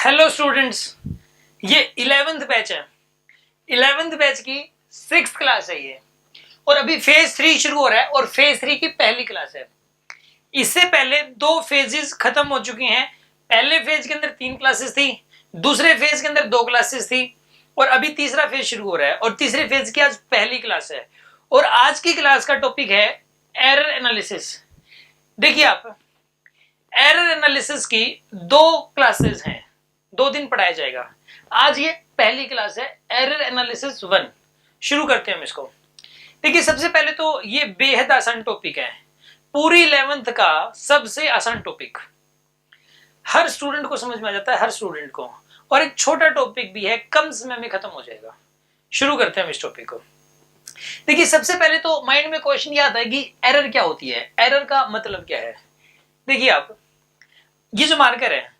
Hello students, ये 11th batch है। 11th batch की 6th क्लास है ये, और अभी फेज 3 शुरू हो रहा है और फेज 3 की पहली क्लास है। इससे पहले 2 फेजेस खत्म हो चुके हैं। पहले फेज के अंदर 3 क्लासेस थी, दूसरे फेज के अंदर 2 क्लासेस थी, और अभी तीसरा फेज शुरू हो रहा है और तीसरे फेज की आज पहली क्लास है। और आज की क्लास का टॉपिक है एरर एनालिसिस। देखिए आप, एरर एनालिसिस की 2 क्लासेस हैं, 2 दिन पढ़ाया जाएगा। आज ये पहली क्लास है, एरर एनालिसिस 1। शुरू करते हैं हम इसको। देखिए, सबसे पहले तो ये बेहद आसान टॉपिक है, पूरी 11th का सबसे आसान टॉपिक। हर स्टूडेंट को समझ में आ जाता है, हर स्टूडेंट को, और एक छोटा टॉपिक भी है, कम समय में खत्म हो जाएगा। शुरू करते हैं हम इस टॉपिक को। देखिए, सबसे पहले तो माइंड में क्वेश्चन ये आता है कि एरर क्या होती है, एरर का मतलब क्या है। देखिए आप, ये जो मार्कर है,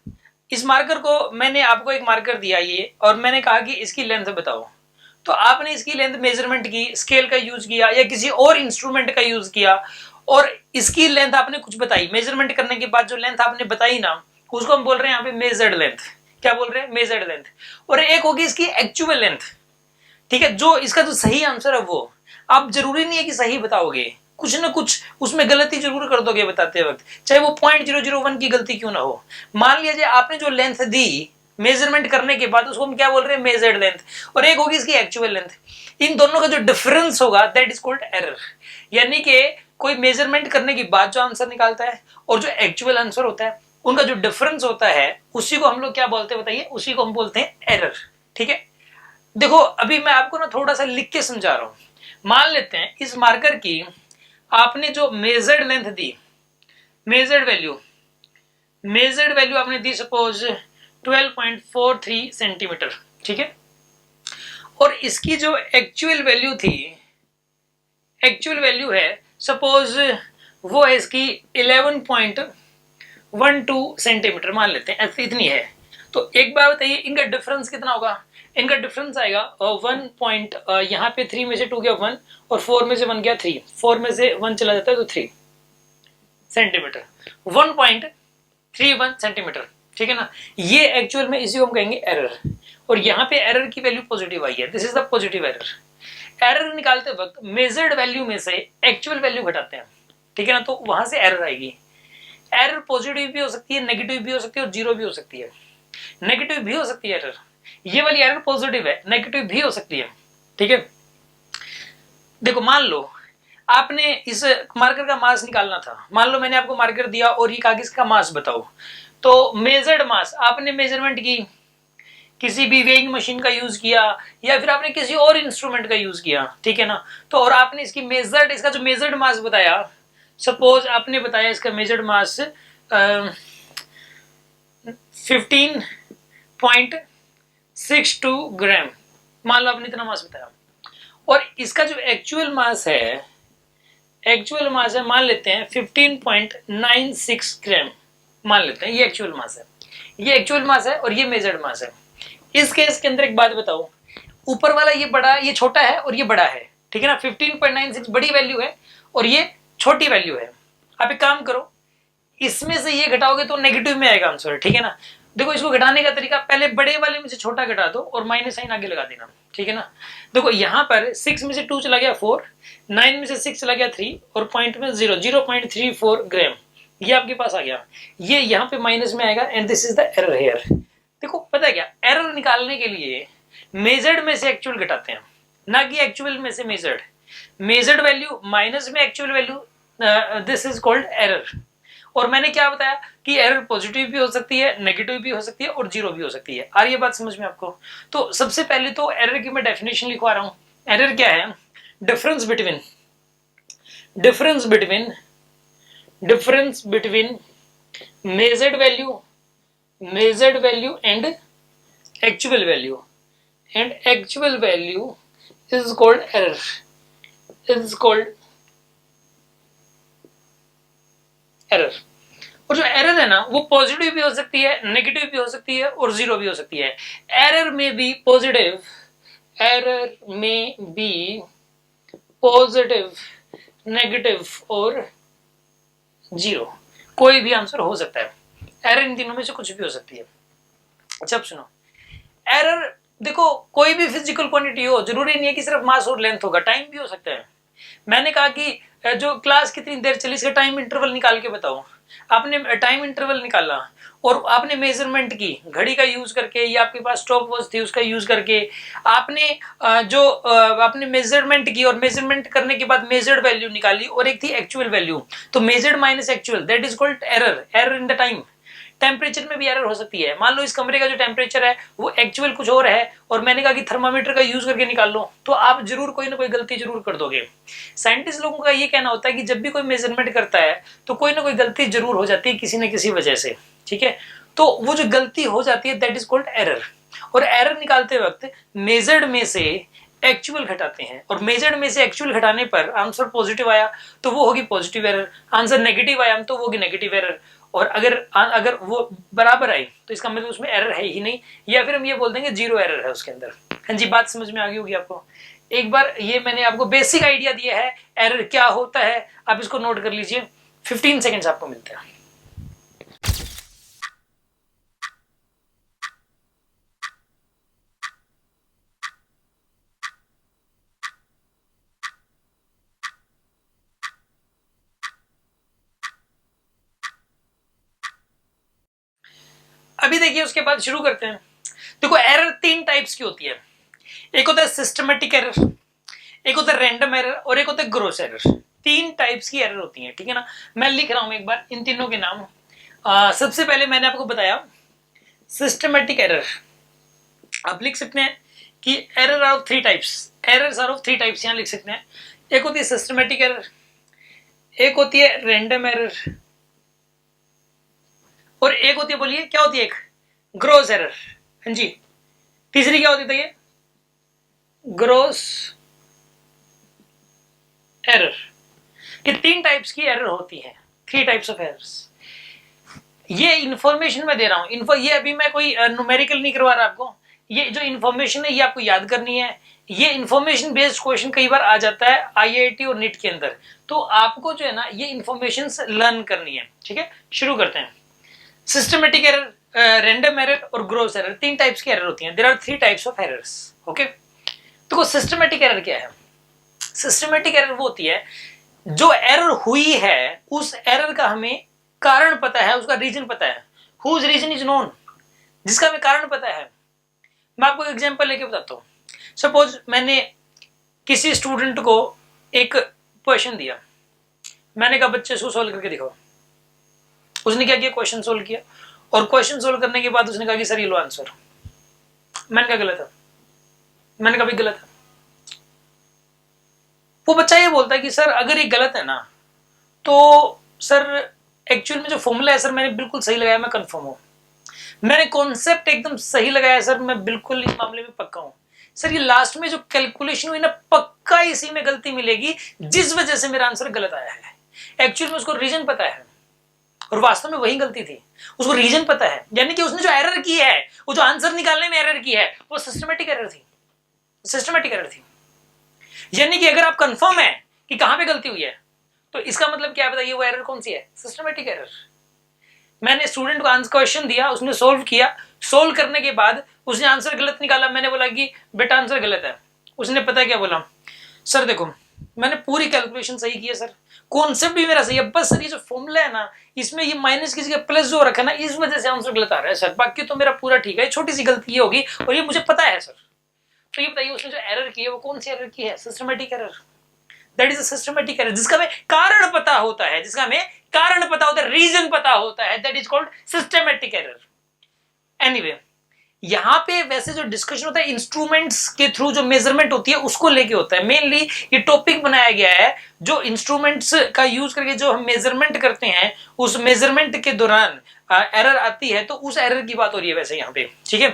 इस मार्कर को मैंने आपको एक मार्कर दिया ये, और मैंने कहा कि इसकी लेंथ बताओ। तो आपने इसकी लेंथ मेजरमेंट की, स्केल का यूज किया या किसी और इंस्ट्रूमेंट का यूज किया, और इसकी लेंथ आपने कुछ बताई। मेजरमेंट करने के बाद जो लेंथ आपने बताई ना, उसको हम बोल रहे हैं यहाँ पे मेजर्ड लेंथ। क्या बोल रहे हैं? Measured length. और एक होगी इसकी एक्चुअल लेंथ। ठीक है, जो इसका जो सही आंसर है वो, आप जरूरी नहीं है कि सही बताओगे, कुछ ना कुछ उसमें गलती जरूर कर दोगे बताते वक्त, चाहे वो 0.001 की गलती क्यों ना हो। मान लीजिए आपने जो लेंथ दी मेजरमेंट करने के बाद, उसको हम क्या बोल रहे हैं? Measured length. और एक होगी इसकी एक्चुअल लेंथ। इन दोनों का जो डिफरेंस होगा, दैट इज कॉल्ड एरर। यानी कि कोई मेजरमेंट करने के बाद जो आंसर निकालता है और जो एक्चुअल आंसर होता है, उनका जो डिफरेंस होता है, उसी को हम लोग क्या बोलते हैं बताइए? उसी को हम बोलते हैं एरर। ठीक है, देखो अभी मैं आपको ना थोड़ा सा लिख के समझा रहा हूं। मान लेते हैं इस मार्कर की आपने जो मेजर्ड लेंथ दी, मेजर्ड वैल्यू आपने दी सपोज 12.43 सेंटीमीटर। ठीक है, और इसकी जो एक्चुअल वैल्यू थी, एक्चुअल वैल्यू है सपोज वो है इसकी 11.12 सेंटीमीटर मान लेते हैं, ऐसी इतनी है। तो एक बार बताइए, इनका डिफरेंस कितना होगा? इनका डिफरेंस आएगा 1 पॉइंट, यहाँ पे 3 में से 2 गया 1, और 4 में से 1 गया 3, 4 में से 1 चला जाता है तो 3 सेंटीमीटर, 1.31 सेंटीमीटर। ठीक है ना, ये एक्चुअल में इसी को हम कहेंगे एरर। और यहाँ पे एरर की वैल्यू पॉजिटिव आई है, this is the positive error. Error निकालते वक्त मेजर्ड वैल्यू में से एक्चुअल वैल्यू घटाते हैं, ठीक है ना, तो वहां से एरर आएगी। एरर पॉजिटिव भी हो सकती है, नेगेटिव भी हो सकती है, और जीरो भी हो सकती है। नेगेटिव भी हो सकती है एरर, ये वाली एरर पॉजिटिव है, नेगेटिव भी हो सकती है। ठीक है, देखो मान लो आपने इस मार्कर का मास निकालना था। मान लो मैंने आपको मार्कर दिया और ये कहा कि इसका मास बताओ। तो मेजर्ड मास आपने मेजरमेंट की, किसी भी वेइंग मशीन का यूज किया या फिर आपने किसी और इंस्ट्रूमेंट का यूज किया। ठीक है ना, तो और आपने इसकी मेजर्ड, इसका जो मेजर्ड मास बताया, सपोज आपने बताया इसका मेजर्ड मास 15.62 ग्राम, मान लो आपने इतना मास बताया। और इसका जो एक्चुअल मास है, एक्चुअल मास है मान लेते हैं 15.96 ग्राम, मान लेते हैं ये एक्चुअल मास है। ये एक्चुअल मास है और ये मेजर्ड मास है। इस केस के अंदर एक बात बताओ, ऊपर वाला ये बड़ा, ये छोटा है और ये बड़ा है। ठीक है ना, 15.96 बड़ी वैल्यू है और ये छोटी वैल्यू है। आप एक काम करो, इसमें से ये घटाओगे तो नेगेटिव में आएगा आंसर। ठीक है ना, देखो इसको घटाने का तरीका, पहले बड़े वाले में से छोटा घटा दो और माइनस साइन आगे लगा देना। ठीक है ना, देखो यहाँ पर 6 में से 2 चला गया 4, 9 में से 6 चला गया 3, और पॉइंट में 0.34 ग्राम ये आपके पास आ गया। ये यहाँ पे माइनस में आएगा, and this is the error here. देखो पता है क्या, एरर निकालने के लिए मेजर्ड में से एक्चुअल घटाते हैं, ना कि एक्चुअल में से मेजर्ड। मेजर्ड वैल्यू माइनस में actual value, this is called error. और मैंने क्या बताया कि एरर पॉजिटिव भी हो सकती है, नेगेटिव भी हो सकती है, और जीरो भी हो सकती है। आ रही है बात समझ में आपको? तो सबसे पहले तो एरर की मैं डेफिनेशन लिखवा रहा हूं। एरर क्या है? Difference between measured value and actual value, and actual value is called error, is called error. और जो एरर है ना, वो पॉजिटिव भी हो सकती है, नेगेटिव भी हो सकती है, और जीरो भी हो सकती है। एरर में भी पॉजिटिव, नेगेटिव और जीरो, कोई भी आंसर हो सकता है। एरर इन तीनों में से कुछ भी हो सकती है। अच्छा अब सुनो, एरर देखो कोई भी फिजिकल क्वांटिटी हो, जरूरी नहीं है कि सिर्फ मास और लेंथ होगा, टाइम भी हो सकता है। मैंने कहा कि जो क्लास कितनी देर चली इसका टाइम इंटरवल निकाल के बताओ। आपने टाइम इंटरवल निकाला और आपने मेजरमेंट की घड़ी का यूज करके, या आपके पास स्टॉप वॉच थी उसका यूज करके, आपने आपने मेजरमेंट की और मेजरमेंट करने के बाद मेजर्ड वैल्यू निकाली और एक थी एक्चुअल वैल्यू, तो measured minus actual that is called error, error in the time. Temperature में भी एरर हो सकती है। मान लो इस कमरे का जो टेम्परेचर है वो एक्चुअल कुछ और है और मैंने कहा कि थर्मामीटर का यूज करके निकाल लो, तो आप जरूर कोई ना कोई गलती जरूर कर दोगे। साइंटिस्ट लोगों का ये कहना होता है कि जब भी कोई मेजरमेंट करता है तो कोई ना कोई गलती जरूर हो जाती है किसी न किसी वजह से, ठीक है। तो वो जो गलती हो जाती है दैट इज कॉल्ड एरर। और एरर निकालते वक्त मेजर्ड में से एक्चुअल घटाते हैं, और मेजर्ड में से एक्चुअल घटाने पर आंसर पॉजिटिव आया तो वो होगी पॉजिटिव एरर, आंसर नेगेटिव आया तो वो होगी नेगेटिव एरर। और अगर वो बराबर आई तो इसका मतलब उसमें एरर है ही नहीं, या फिर हम ये बोल देंगे जीरो एरर है उसके अंदर। हाँ जी, बात समझ में आ गई होगी आपको। एक बार ये मैंने आपको बेसिक आइडिया दिया है एरर क्या होता है, आप इसको नोट कर लीजिए। 15 सेकेंड्स आपको मिलते हैं। अभी देखिए उसके बाद शुरू करते हैं। देखो एरर 3 टाइप्स की होती है, एक होता है सिस्टमेटिक एरर, एक होता है रैंडम एरर और एक होता है ग्रोस एरर। 3 टाइप्स की एरर होती है, ठीक है ना। मैं लिख रहा हूं एक बार इन तीनों के नाम। सबसे पहले मैंने आपको बताया सिस्टमेटिक एरर। आप लिख सकते हैं कि error are of 3 types, errors are of 3 types यहां लिख सकते हैं। एक होती है सिस्टमेटिक एरर, एक होती है रैंडम एरर, और एक होती है, बोलिए क्या होती है, एक ग्रोस एरर। हाँ जी, तीसरी क्या होती है, ग्रोस एरर। ये 3 टाइप्स की एरर होती है, 3 टाइप्स ऑफ एरर्स। ये इंफॉर्मेशन मैं दे रहा हूं, ये अभी मैं कोई न्यूमेरिकल नहीं करवा रहा आपको, ये जो इंफॉर्मेशन है ये आपको याद करनी है। ये इंफॉर्मेशन बेस्ड क्वेश्चन कई बार आ जाता है आईआईटी और नीट के अंदर, तो आपको जो है ना ये इंफॉर्मेशन लर्न करनी है, ठीक है। शुरू करते हैं। सिस्टमेटिक एरर, रैंडम एरर और ग्रोस एरर, 3 टाइप्स की एरर होती हैं। There are 3 types of errors, okay. तो सिस्टमेटिक एरर क्या है? सिस्टमेटिक एरर वो होती है जो एरर हुई है उस एरर का हमें कारण पता है, उसका रीजन पता है, हुज रीजन इज नोन, जिसका हमें कारण पता है। मैं आपको एग्जांपल लेके बताता हूं। सपोज मैंने किसी स्टूडेंट को एक क्वेश्चन दिया, मैंने कहा बच्चे इसको सोल्व करके दिखाओ। उसने क्या किया, क्वेश्चन सोल्व किया, और क्वेश्चन सोल्व करने के बाद उसने कहा कि सर ये लो आंसर। मैंने कहा गलत है, मैंने कहा भी गलत है। वो बच्चा ये बोलता है कि सर अगर ये गलत है ना तो सर एक्चुअल में जो फॉर्मूला है सर मैंने बिल्कुल सही लगाया, मैं कंफर्म हूं, मैंने कॉन्सेप्ट एकदम सही लगाया सर, मैं बिल्कुल इस मामले में पक्का हूं। सर ये लास्ट में जो कैलकुलेशन हुई ना पक्का इसी में गलती मिलेगी जिस वजह से मेरा आंसर गलत आया है। एक्चुअल में उसको रीजन पता है और वास्तव में वही गलती थी, उसको रीजन पता है। यानी कि उसने जो एरर की है, वो जो आंसर निकालने में एरर की है वो सिस्टमेटिक एरर थी, सिस्टमेटिक एरर थी। यानी कि अगर आप कंफर्म है कि कहां पे गलती हुई है तो इसका मतलब क्या बताइए, वो एरर कौन सी है, सिस्टमेटिक एरर। मैंने स्टूडेंट को आंसर क्वेश्चन दिया, उसने सोल्व किया, सोल्व करने के बाद उसने आंसर गलत निकाला, मैंने बोला कि बेटा आंसर गलत है। उसने पता क्या बोला, सर देखो मैंने पूरी कैलकुलेशन सही की है सर, कॉन्सेप्ट भी मेरा सही है, बस सर ये जो फॉर्मूला है ना इसमें ये माइनस की जगह प्लस जो रखा ना इस वजह से आंसर गलत आ रहा है सर, बाकी तो मेरा पूरा ठीक है, छोटी सी गलती ये होगी और ये मुझे पता है सर। तो ये बताइए उसने जो एरर की है वो कौन सी एरर की है, systematic error. That is a systematic error, जिसका हमें कारण पता होता है, जिसका हमें कारण पता होता है, रीजन पता होता है, that is called systematic error. Anyway, यहां पे वैसे जो डिस्कशन होता है इंस्ट्रूमेंट्स के थ्रू जो मेजरमेंट होती है उसको लेके होता है, मेनली ये टॉपिक बनाया गया है जो इंस्ट्रूमेंट्स का यूज करके जो हम मेजरमेंट करते हैं उस मेजरमेंट के दौरान एरर आती है, तो उस एरर की बात हो रही है वैसे यहाँ पे, ठीक है।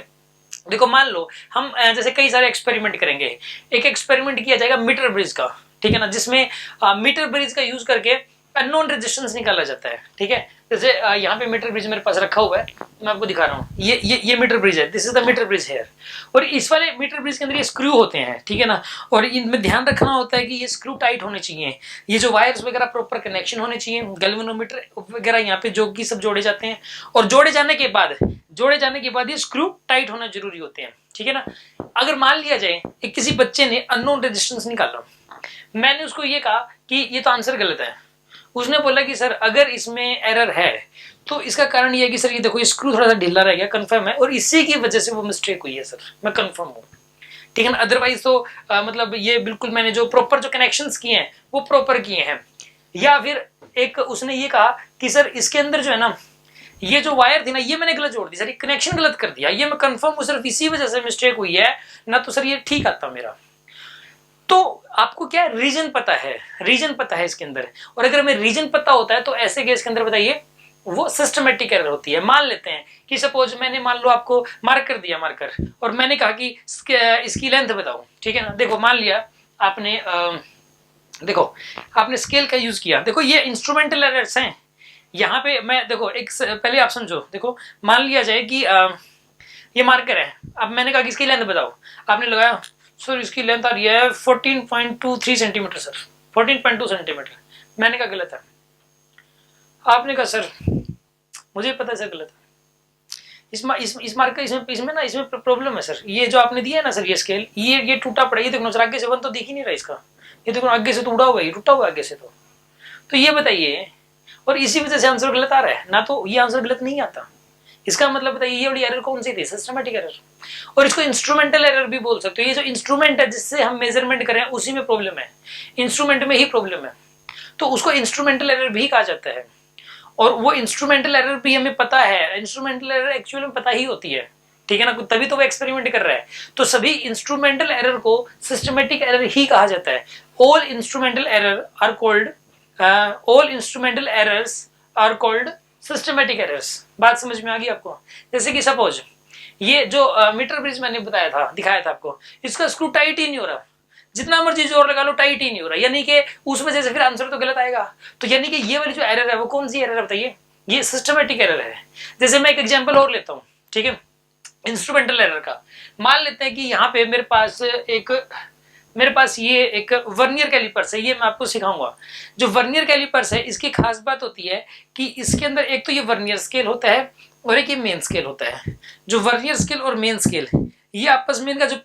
देखो मान लो हम जैसे कई सारे एक्सपेरिमेंट करेंगे, एक एक्सपेरिमेंट किया जाएगा मीटर ब्रिज का, ठीक है ना, जिसमें मीटर ब्रिज का यूज करके अननोन रेजिस्टेंस निकाला जाता है, ठीक है। जैसे यहाँ पे मीटर ब्रिज मेरे पास रखा हुआ है, मैं आपको दिखा रहा हूँ, ये मीटर ब्रिज है, this is the metre bridge here. और इस वाले मीटर ब्रिज के अंदर ये स्क्रू होते हैं, ठीक है ना। और इनमें ध्यान रखना होता है कि ये स्क्रू टाइट होने चाहिए, ये जो वायर्स वगैरह प्रॉपर कनेक्शन होने चाहिए, गैल्वेनोमीटर वगैरह यहाँ पे जो कि सब जोड़े जाते हैं। और जोड़े जाने के बाद ये स्क्रू टाइट होना जरूरी होते हैं, ठीक है ना। अगर मान लिया जाए किसी बच्चे ने अननोन रेजिस्टेंस निकाला, मैंने उसको ये कहा कि ये तो आंसर गलत है, उसने बोला कि सर अगर इसमें एरर है तो इसका कारण ये है कि सर ये देखो ये स्क्रू थोड़ा सा ढीला रह गया, कंफर्म है, और इसी की वजह से वो मिस्टेक हुई है सर, मैं कंफर्म हूँ, ठीक है ना। अदरवाइज तो मतलब ये बिल्कुल मैंने जो प्रॉपर जो कनेक्शंस किए हैं वो प्रॉपर किए हैं। या फिर एक उसने ये कहा कि सर इसके अंदर जो है ना ये जो वायर थी ना ये मैंने गलत जोड़ दी सर, ये कनेक्शन गलत कर दिया, ये मैं कंफर्म हूँ सिर्फ इसी वजह से मिस्टेक हुई है, ना तो सर ये ठीक आता मेरा। तो आपको क्या रीजन पता है इसके अंदर, और अगर हमें रीजन पता होता है तो ऐसे केस के अंदर बताइए वो सिस्टमेटिक एरर होती है। मान लेते हैं कि सपोज मैंने मान लो आपको मार्कर दिया, मार्कर, और मैंने कहा कि इसकी लेंथ बताओ, ठीक है ना। देखो मान लिया आपने देखो आपने स्केल का यूज किया, देखो ये इंस्ट्रूमेंटल एरर्स हैं यहाँ पे। मैं देखो एक पहले आप समझो, देखो मान लिया जाए कि ये मार्कर है, अब मैंने कहा कि इसकी लेंथ बताओ, आपने लगाया सर इसकी लेंथ आ रही है 14.23 सेंटीमीटर सर, 14.2 सेंटीमीटर, मैंने कहा गलत है, आपने कहा सर मुझे पता है सर गलत है, इस मार्कर इसमें प्रॉब्लम है सर, ये जो आपने दिया है ना सर ये स्केल ये टूटा पड़ा, ये देखो सर आगे से वन तो दिख ही नहीं रहा इसका, ये देखो आगे से तो उड़ा हुआ है, टूटा हुआ आगे से, तो ये बताइए, और इसी वजह से आंसर गलत आ रहा है ना, तो ये आंसर गलत नहीं आता, इसका मतलब बताइए ये वाली एरर कौन सी थी, सिस्टमैटिक एरर। और इसको इंस्ट्रूमेंटल एरर भी बोल सकते हो, ये जो इंस्ट्रूमेंट है जिससे हम मेजरमेंट कर रहे हैं उसी में प्रॉब्लम है, इंस्ट्रूमेंट में ही प्रॉब्लम है, तो उसको इंस्ट्रूमेंटल एरर भी कहा जाता है। और वो इंस्ट्रूमेंटल एरर भी हमें पता है, इंस्ट्रूमेंटल एरर एक्चुअली में पता ही होती है, ठीक है ना, तभी तो वो एक्सपेरिमेंट कर रहा है। तो सभी इंस्ट्रूमेंटल एरर को सिस्टमैटिक एरर ही कहा जाता है। All instrumental error are called all instrumental errors are called systematic errors. बात समझ में आ गई आपको। जैसे कि सपोज ये जो मीटर ब्रिज मैंने बताया था, दिखाया था आपको, इसका स्क्रू टाइट ही नहीं हो रहा, जितना मर्जी जोर लगा लो टाइट ही नहीं हो रहा, यानी कि उस वजह से फिर आंसर तो गलत आएगा। तो यानी कि ये वाली जो एरर है वो कौन सी एरर है बताइए, ये सिस्टमैटिक एरर है। जैसे मैं एक एग्जांपल और लेता हूँ, ठीक है, इंस्ट्रूमेंटल एरर का। मान लेते हैं कि यहाँ पे मेरे पास ये एक वर्नियर कैलिपर्स है, ये मैं आपको सिखाऊंगा। जो वर्नियर कैलिपर्स है इसकी खास बात होती है कि इसके अंदर एक तो ये वर्नियर स्केल होता है और एक ये मेन स्केल होता है। जो वर्नियर स्केल और मेन स्केल ये आपस में इनका जो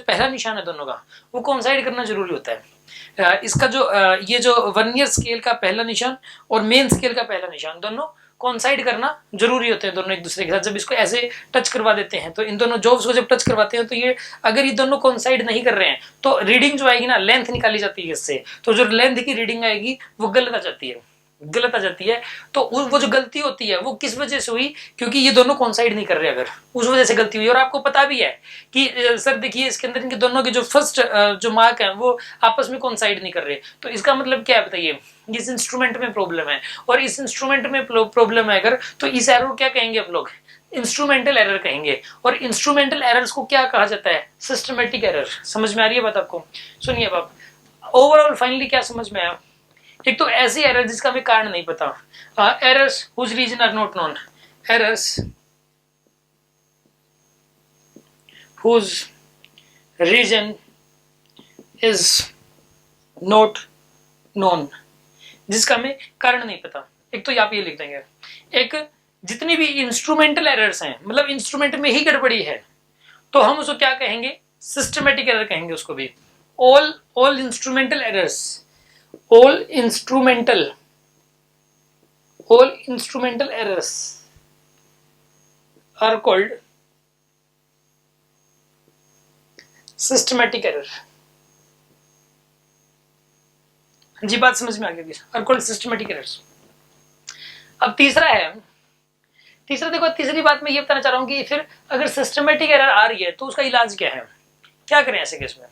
पहला निशान है दोनों का वो कोइंसाइड करना जरूरी होता है। इसका जो ये जो वर्नियर स्केल का पहला निशान और मेन स्केल का पहला निशान दोनों कोइंसाइड करना जरूरी होते हैं दोनों एक दूसरे के साथ। जब इसको ऐसे टच करवा देते हैं तो इन दोनों जॉब्स को जब टच करवाते हैं तो ये अगर ये दोनों कोइंसाइड नहीं कर रहे हैं तो रीडिंग जो आएगी ना, लेंथ निकाली जाती है इससे, तो जो लेंथ की रीडिंग आएगी वो गलत आ जाती है। तो वो जो गलती होती है वो किस वजह से हुई, क्योंकि ये दोनों कोइंसाइड नहीं कर रहे, अगर उस वजह से गलती हुई। और आपको पता भी है कि सर देखिए इसके अंदर इनके दोनों के जो फर्स्ट जो मार्क है वो आपस में कोइंसाइड नहीं कर रहे, तो इसका मतलब क्या है बताइए, इस इंस्ट्रूमेंट में प्रॉब्लम है। और इस इंस्ट्रूमेंट में प्रॉब्लम है अगर, तो इस एरर को क्या कहेंगे आप लोग, इंस्ट्रूमेंटल एरर कहेंगे। और इंस्ट्रूमेंटल एरर्स को क्या कहा जाता है, सिस्टमैटिक एरर। समझ में आ रही है बात आपको। सुनिए अब ओवरऑल फाइनली क्या समझ में आया। एक तो ऐसी एरर जिसका हमें कारण नहीं पता, errors whose reason are not known, errors whose reason is not known, जिसका हमें कारण नहीं पता। एक तो आप ये लिख देंगे, एक जितनी भी इंस्ट्रूमेंटल एरर्स हैं, मतलब इंस्ट्रूमेंट में ही गड़बड़ी है, तो हम उसको क्या कहेंगे, सिस्टमैटिक एरर कहेंगे उसको भी। All instrumental errors, all instrumental errors are called systematic error। जी बात समझ में आ गई, are called systematic errors। अब तीसरा देखो, तीसरी बात मैं ये बताना चाह रहा हूं कि फिर अगर सिस्टमेटिक एरर आ रही है तो उसका इलाज क्या है, क्या करें ऐसे केस में।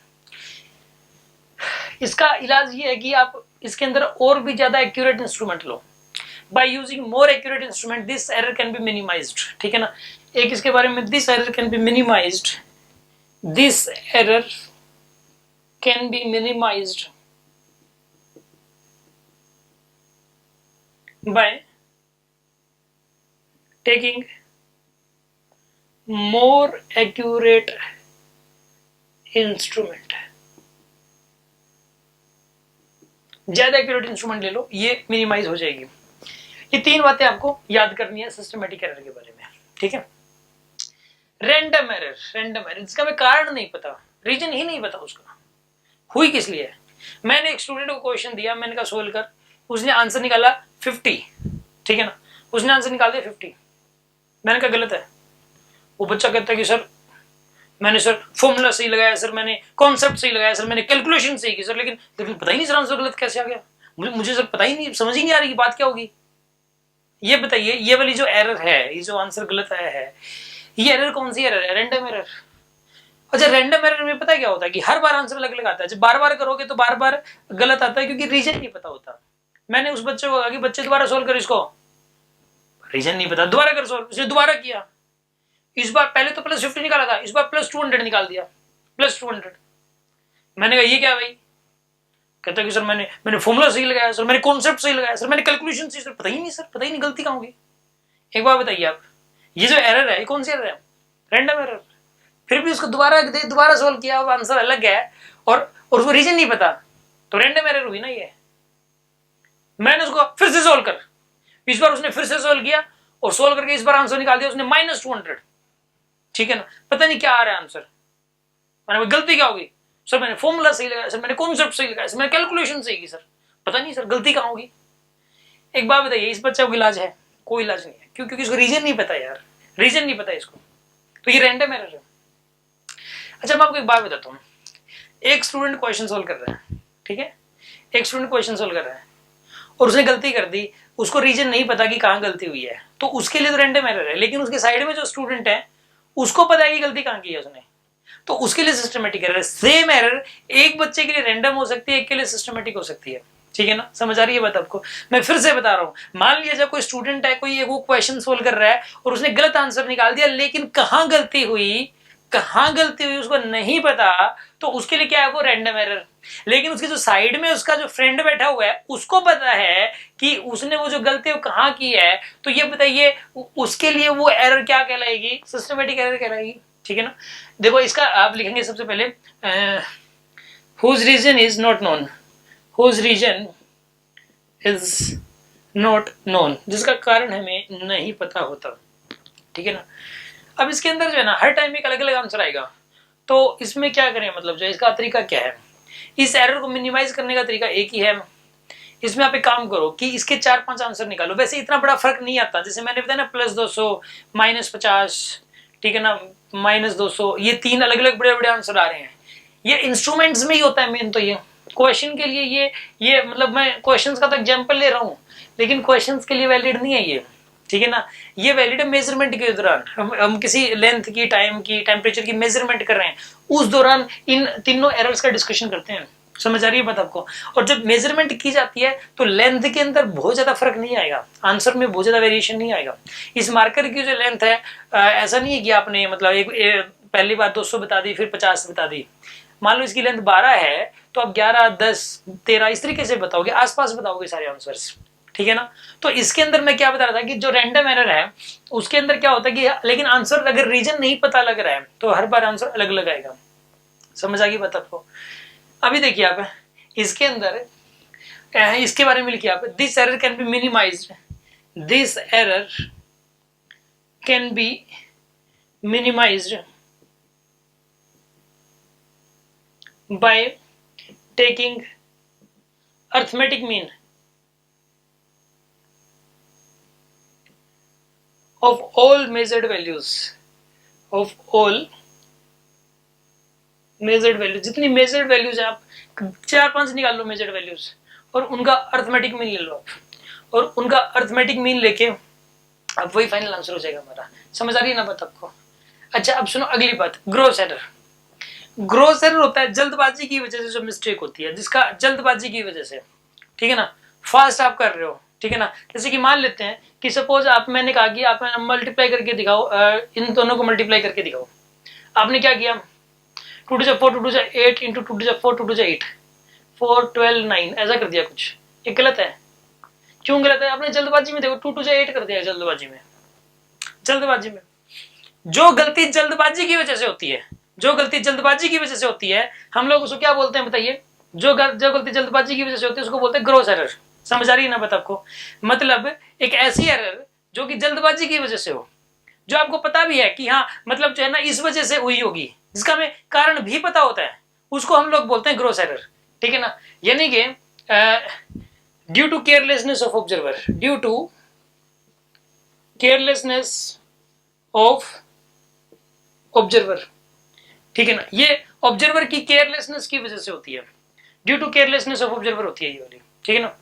इसका इलाज ये है कि आप इसके अंदर और भी ज्यादा accurate instrument low. By using more accurate instrument this error can be minimised, ठीक है ना। एक इसके बारे में, this error can be minimised, this error can be minimised by taking more accurate instrument. ज्यादा एक्यूरेट इंस्ट्रूमेंट ले लो, ये मिनिमाइज हो जाएगी। ये तीन बातें आपको याद करनी है सिस्टमेटिक एरर के बारे में, ठीक है। रैंडम एरर, रैंडम एरर जिसका हमें कारण नहीं पता, रीजन ही नहीं पता उसका हुई किस लिए है। मैंने एक स्टूडेंट को क्वेश्चन दिया, मैंने कहा सोल्व कर, उसने आंसर निकाला 50, ठीक है ना, उसने आंसर निकाल दिया 50। मैंने कहा गलत है। वो बच्चा कहता है कि सर मैंने सर फॉर्मूला सही लगाया सर, मैंने कॉन्सेप्ट सही लगाया सर, मैंने कैलकुलेशन सही की सर, लेकिन पता ही नहीं सर आंसर गलत कैसे आ गया, मुझे सर पता ही नहीं, समझ ही नहीं आ रही कि बात क्या होगी। ये बताइए, ये वाली जो एरर है, ये जो आंसर गलत आया है, ये एरर कौन सी एरर है? Random error. अच्छा, रैंडम एरर में पता क्या होता है कि हर बार आंसर अलग अलग आता है। जब बार बार करोगे तो बार बार गलत आता है, क्योंकि रीजन नहीं पता होता। मैंने उस बच्चे को कहा कि बच्चे दोबारा सोल्व कर इसको, रीजन नहीं पता, दोबारा कर सोल्व। उसने दोबारा किया, इस बार पहले तो +50 निकाला था, इस बार +200 निकाल दिया, +200। मैंने कहा ये क्या भाई? कहता कि सर मैंने फॉर्मूला सही लगाया सर, मैंने कॉन्सेप्ट सही लगाया सर, मैंने कैलकुलेशन सही, सर पता ही नहीं सर, पता ही नहीं, गलती कहाँ होगी। एक बार बताइए आप, ये जो एरर है ये कौन सी एरर है? Random error. फिर भी उसको दोबारा सोल्व किया, अब आंसर अलग है और उसको रीजन नहीं पता, तो रैंडम एरर हुई ना ये। मैंने उसको फिर से सोल्व कर, इस बार उसने फिर से सोल्व किया और सोल्व करके इस बार आंसर निकाल दिया उसने -200, ठीक है ना। पता नहीं क्या आ रहा है आंसर, मैंने गलती क्या होगी सर, मैंने फॉर्मूला सही लगाया सर, मैंने कॉन्सेप्ट सही लगाया सर, मैंने कैलकुलेशन सही की सर, पता नहीं सर गलती कहाँ होगी। एक बात बताइए, इस बच्चे को इलाज है? कोई इलाज नहीं है, क्योंकि इसको रीजन नहीं पता यार, रीजन नहीं पता इसको, तो ये रैंडम एरर है। अच्छा, मैं आपको एक बात बताता हूँ, एक स्टूडेंट क्वेश्चन सोल्व कर रहा है, ठीक है, एक स्टूडेंट क्वेश्चन सोल्व कर रहा है और उसने गलती कर दी, उसको रीजन नहीं पता कि कहाँ गलती हुई है, तो उसके लिए तो रैंडम एरर है। लेकिन उसके साइड में जो स्टूडेंट है उसको पता है कि गलती कहाँ की है उसने, तो उसके लिए सिस्टमेटिक एरर। सेम एरर एक बच्चे के लिए रैंडम हो सकती है, एक के लिए सिस्टमेटिक हो सकती है, ठीक है ना। समझ आ रही है बात आपको? मैं फिर से बता रहा हूं, मान लिया जब कोई स्टूडेंट है, कोई वो क्वेश्चन सोल्व कर रहा है और उसने गलत आंसर निकाल दिया, लेकिन कहां गलती हुई उसको नहीं पता, तो उसके लिए क्या है? वो रैंडम एरर। लेकिन उसके जो साइड में उसका जो फ्रेंड बैठा हुआ है उसको पता है कि उसने वो जो गलती वो कहां की है, तो ये बताइए उसके लिए वो एरर क्या कहलाएगी? सिस्टमेटिक एरर कहलाएगी, ठीक है ना। देखो, इसका आप लिखेंगे सबसे पहले whose reason is not known, whose reason is not known, जिसका कारण हमें नहीं पता होता, ठीक है ना। अब इसके अंदर जो है ना, हर टाइम एक अलग अलग आंसर आएगा, तो इसमें क्या करें, मतलब जो इसका तरीका क्या है? इस एरर को मिनिमाइज करने का तरीका एक ही है। इसमें आप एक काम करो कि इसके 4-5 आंसर निकालो। वैसे इतना बड़ा फर्क नहीं आता, जैसे मैंने बताया ना, +200, -50, ठीक है ना, -200, ये 3 अलग अलग बड़े बड़े आंसर आ रहे हैं। ये इंस्ट्रूमेंट्स में ही होता है मेन, तो ये क्वेश्चन के लिए ये मतलब मैं क्वेश्चंस का तो एग्जांपल ले रहा हूँ, लेकिन क्वेश्चंस के लिए वैलिड नहीं है ये, ठीक है ना। ये वैलिड है मेजरमेंट के दौरान, हम किसी लेंथ की, टाइम की, टेम्परेचर की मेजरमेंट कर रहे हैं, उस दौरान इन तीनों एरर्स का डिस्कशन करते हैं। समझ आ रही है बात आपको? और जब मेजरमेंट की जाती है तो लेंथ के अंदर बहुत ज्यादा फर्क नहीं आएगा, आंसर में बहुत ज्यादा वेरिएशन नहीं आएगा। इस मार्कर की जो लेंथ है, ऐसा नहीं है कि आपने मतलब पहली बार 200 बता दी, फिर 50 बता दी। मान लो इसकी लेंथ 12 है, तो आप 11, 10, 13 इस तरीके से बताओगे, आसपास बताओगे सारे आंसर्स, ठीक है ना। तो इसके अंदर मैं क्या बता रहा था कि जो रैंडम एरर है उसके अंदर क्या होता है कि लेकिन आंसर अगर रीजन नहीं पता लग रहा है तो हर बार आंसर अलग अलग आएगा। समझ आ गई बात आपको? अभी देखिए आप, इसके अंदर इसके बारे में लिखिए आप, this error can be minimised, this error can be minimised by taking arithmetic mean of all measured values, of all measured values, जितनी measured values है आप 4-5 निकाल लो measured values और उनका arithmetic mean ले लो आप, और उनका arithmetic mean लेके अब वही फाइनल आंसर हो जाएगा हमारा। समझ आ रही है ना बात आपको? अच्छा, अब सुनो अगली बात, ग्रोस एरर। ग्रोस एरर होता है जल्दबाजी की वजह से जो मिस्टेक होती है, जिसका जल्दबाजी की वजह से, ठीक है ना, फास्ट आप कर रहे हो, ठीक है ना। जैसे कि मान लेते हैं कि सपोज मैंने कहा कि आप मल्टीप्लाई करके दिखाओ, इन दोनों को मल्टीप्लाई करके दिखाओ। आपने क्या किया, 2 to 4, 2 to 8 into 2 to 4, 2 to 8, 4, 12, 9 ऐसा कर दिया कुछ। ये गलत है, क्यों गलत है? आपने जल्दबाजी में देखो 2 2 से 8 कर दिया जल्दबाजी में। जो गलती जल्दबाजी की वजह से होती है, जो गलती जल्दबाजी की वजह से होती है, हम लोग उसको क्या बोलते हैं बताइए? जो गलती जल्दबाजी की वजह से होती है उसको बोलते हैं ग्रॉस एरर। समझ आ रही है ना बात आपको? मतलब एक ऐसी एरर जो कि जल्दबाजी की वजह से हो, जो आपको पता भी है कि हाँ मतलब जो है ना इस वजह से हुई होगी, जिसका हमें कारण भी पता होता है, उसको हम लोग बोलते हैं ग्रॉस एरर। ठीक है ना? यानी कि due to carelessness of observer, due to carelessness of observer. ठीक है ना? ये ऑब्जर्वर की केयरलेसनेस की वजह से होती है, due to carelessness of observer होती है ये वाली। ठीक है ना?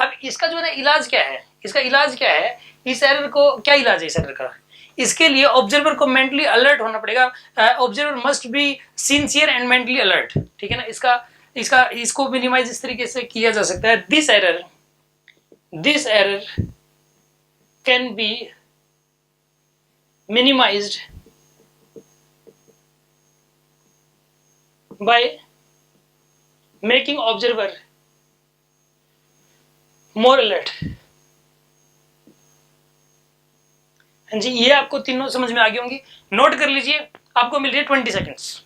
अब इसका जो है ना इलाज क्या है? इसका इलाज क्या है? इस एरर को क्या इलाज है इस एरर का? इसके लिए ऑब्जर्वर को मेंटली अलर्ट होना पड़ेगा। Observer must be sincere and mentally alert. ठीक है ना? इसको मिनिमाइज इस तरीके से किया जा सकता है, this error can be minimised by making observer more alert। हाँ जी, ये आपको तीनों समझ में आ गई होंगी। नोट कर लीजिए, आपको मिल रही है 20 सेकेंड्स।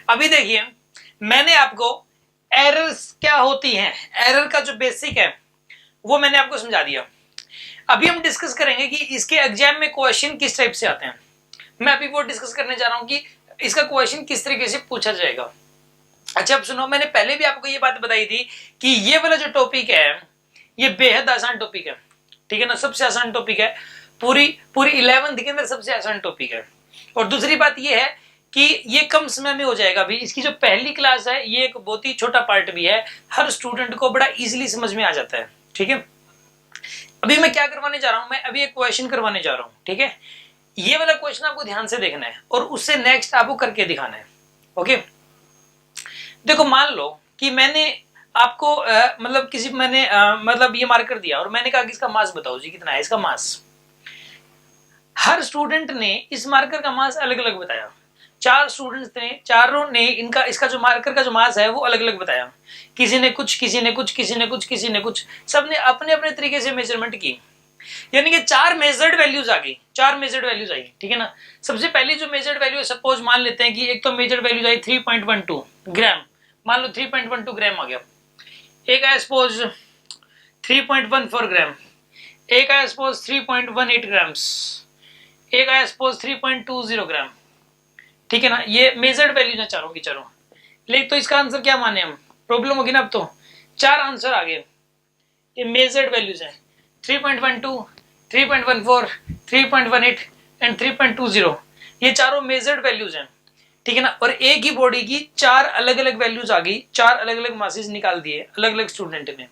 अभी देखिए, मैंने आपको एरर्स क्या होती हैं, एरर का जो बेसिक है वो मैंने आपको समझा दिया। अभी हम डिस्कस करेंगे कि इसके एग्जाम में क्वेश्चन किस टाइप से आते हैं। मैं अभी वो डिस्कस करने जा रहा हूं कि इसका क्वेश्चन किस तरीके से पूछा जाएगा। अच्छा, अब सुनो, मैंने पहले भी आपको ये बात बताई थी कि ये वाला जो टॉपिक है ये बेहद आसान टॉपिक है। ठीक है ना? सबसे आसान टॉपिक है, पूरी 11th के अंदर सबसे आसान टॉपिक है। और दूसरी बात ये है कि ये कम समय में हो जाएगा। भी इसकी जो पहली क्लास है ये एक बहुत ही छोटा पार्ट भी है, हर स्टूडेंट को बड़ा इजीली समझ में आ जाता है। ठीक है? अभी मैं क्या करवाने जा रहा हूं, मैं अभी एक क्वेश्चन करवाने जा रहा हूं। ठीक है? ये वाला क्वेश्चन आपको ध्यान से देखना है और उससे नेक्स्ट आपको करके दिखाना है। ओके? देखो, मान लो कि मैंने आपको मतलब किसी मैंने मतलब ये मार्कर दिया और मैंने कहा कि इसका मास बताओ जी कितना है इसका मास। हर स्टूडेंट ने इस मार्कर का मास अलग अलग बताया। 4 स्टूडेंट्स ने, चारों ने इसका जो मार्कर का जो मास है वो अलग अलग बताया। किसी ने कुछ, किसी ने कुछ, किसी ने कुछ, किसी ने कुछ, सबने अपने अपने तरीके से मेजरमेंट की। यानी कि 4 मेजर्ड वैल्यूज आ गई, 4 मेजर्ड वैल्यूज आई। ठीक है ना? सबसे पहली जो मेजर्ड वैल्यू है, सपोज मान लेते हैं कि एक तो मेजर्ड वैल्यूज आई 3.12 ग्राम। मान लो 3.12 ग्राम आ गया। एक आया सपोज 3.14 ग्राम, एक आया सपोज 3.18 ग्राम्स, एक आया सपोज 3.20 ग्राम। ठीक है ना? ये मेजर्ड वैल्यूज है चारों की चारों। लेकिन तो इसका आंसर क्या माने हम? प्रॉब्लम होगी ना। अब तो 4 आंसर आ गए, ये मेजर्ड वैल्यूज है 3.12, 3.14, 3.18 एंड 3.20। ये चारों मेजर्ड वैल्यूज हैं। ठीक है ना? और एक ही बॉडी की 4 अलग अलग वैल्यूज आ गई, 4 अलग अलग मासेस निकाल दिए अलग अलग स्टूडेंट ने।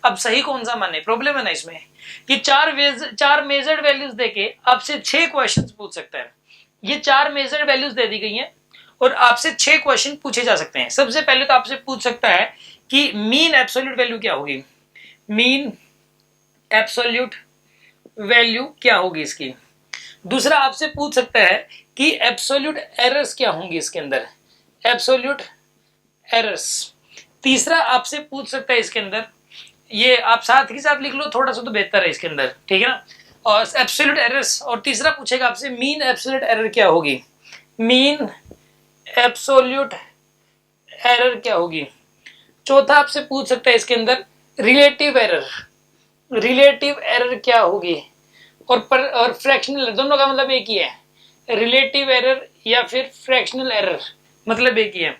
अब सही कौन सा माने? प्रॉब्लम है ना इसमें कि 4 मेजर्ड वैल्यूज देके आपसे 6 क्वेश्चंस पूछ सकता है। ये 4 मेजर्ड वैल्यूज दे दी गई हैं और आपसे 6 क्वेश्चन पूछे जा सकते हैं। सबसे पहले तो आपसे पूछ सकता है कि मीन एब्सोल्यूट वैल्यू क्या होगी, मीन एब्सोल्यूट वैल्यू क्या होगी इसकी। दूसरा आपसे पूछ सकता है कि एब्सोल्यूट एरर्स क्या होंगी इसके अंदर, एब्सोल्यूट एरर्स। तीसरा आपसे पूछ सकता है इसके अंदर, ये आप साथ ही साथ लिख लो थोड़ा सा तो बेहतर है इसके अंदर। ठीक है ना? और एब्सोल्यूट एरर्स, और तीसरा पूछेगा आपसे मीन एब्सोल्यूट एरर क्या होगी, मीन एब्सोल्यूट एरर क्या होगी। चौथा आपसे पूछ सकता है इसके अंदर रिलेटिव एरर, रिलेटिव एरर क्या होगी। और फ्रैक्शनल, दोनों का मतलब एक ही है, रिलेटिव एरर या फिर फ्रैक्शनल एरर, मतलब एक ही है।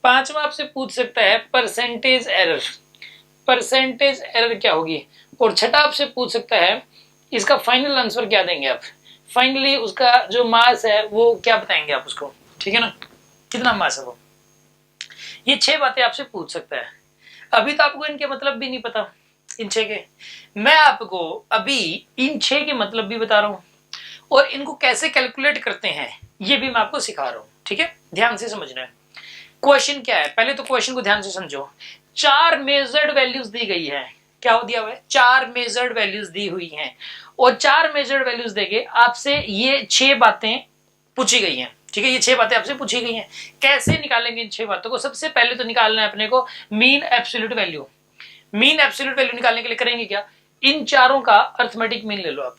पांचवा आपसे पूछ सकता है परसेंटेज एरर, परसेंटेज एरर क्या होगी। और छठा आपसे पूछ सकता है इसका फाइनल आंसर क्या देंगे आप, फाइनली उसका जो मास है वो क्या बताएंगे आप उसको। ठीक है ना? कितना मास है वो। ये 6 बातें आपसे पूछ सकता है। अभी तो आपको इनके मतलब भी नहीं पता इन 6 के, मैं आपको अभी इन 6 के मतलब भी बता रहा हूं और इनको कैसे कैलकुलेट करते हैं ये भी मैं आपको सिखा रहा हूं। ठीक है, ध्यान से समझना है। क्वेश्चन क्या है, पहले तो क्वेश्चन को ध्यान से समझो। 4 मेजर्ड वैल्यूज दी गई है। क्या हो दिया हुआ है? 4 मेजर्ड वैल्यूज दी हुई हैं और 4 मेजर्ड वैल्यूज देके आपसे ये 6 बातें पूछी गई हैं। ठीक है, ये 6 बातें आपसे पूछी गई हैं। कैसे निकालेंगे इन 6 बातों को? सबसे पहले तो निकालना है अपने को mean absolute value. Mean absolute value निकालने के लिए करेंगे क्या, इन चारों का अर्थमेटिक मीन ले लो आप।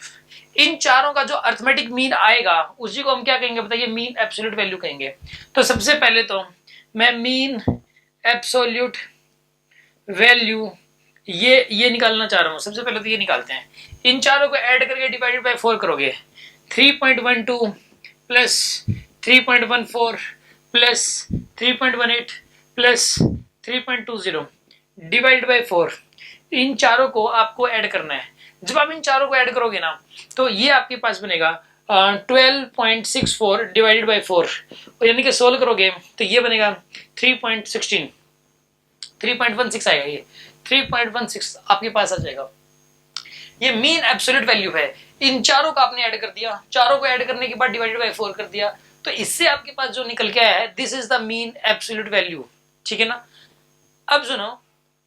इन चारों का जो अर्थमेटिक मीन आएगा उसी को हम क्या कहेंगे बताइए, मीन एब्सोल्यूट वैल्यू कहेंगे। तो सबसे पहले तो मैं मीन एब्सोल्यूट वैल्यू ये निकालना चाह रहा हूं। सबसे पहले तो ये निकालते हैं, इन चारों को ऐड करके डिवाइडेड बाय 4 करोगे, 3.12 plus 3.14 plus 3.18 plus 3.20 divide by 4। इन चारों को आपको ऐड करना है। जब आप इन चारों को ऐड करोगे ना तो ये आपके पास बनेगा 12.64 डिवाइडेड बाय 4, यानी कि सोल्व करोगे तो ये बनेगा 3.16 3.16 आएगा। ये 3.16 आपके पास आ जाएगा। ये मीन एब्सोल्यूट वैल्यू है। इन चारों का आपने ऐड कर दिया, चारों को ऐड करने के बाद डिवाइडेड बाय 4 कर दिया, तो इससे आपके पास जो निकल के आया है this is the mean absolute value. ठीक है ना। अब सुनो,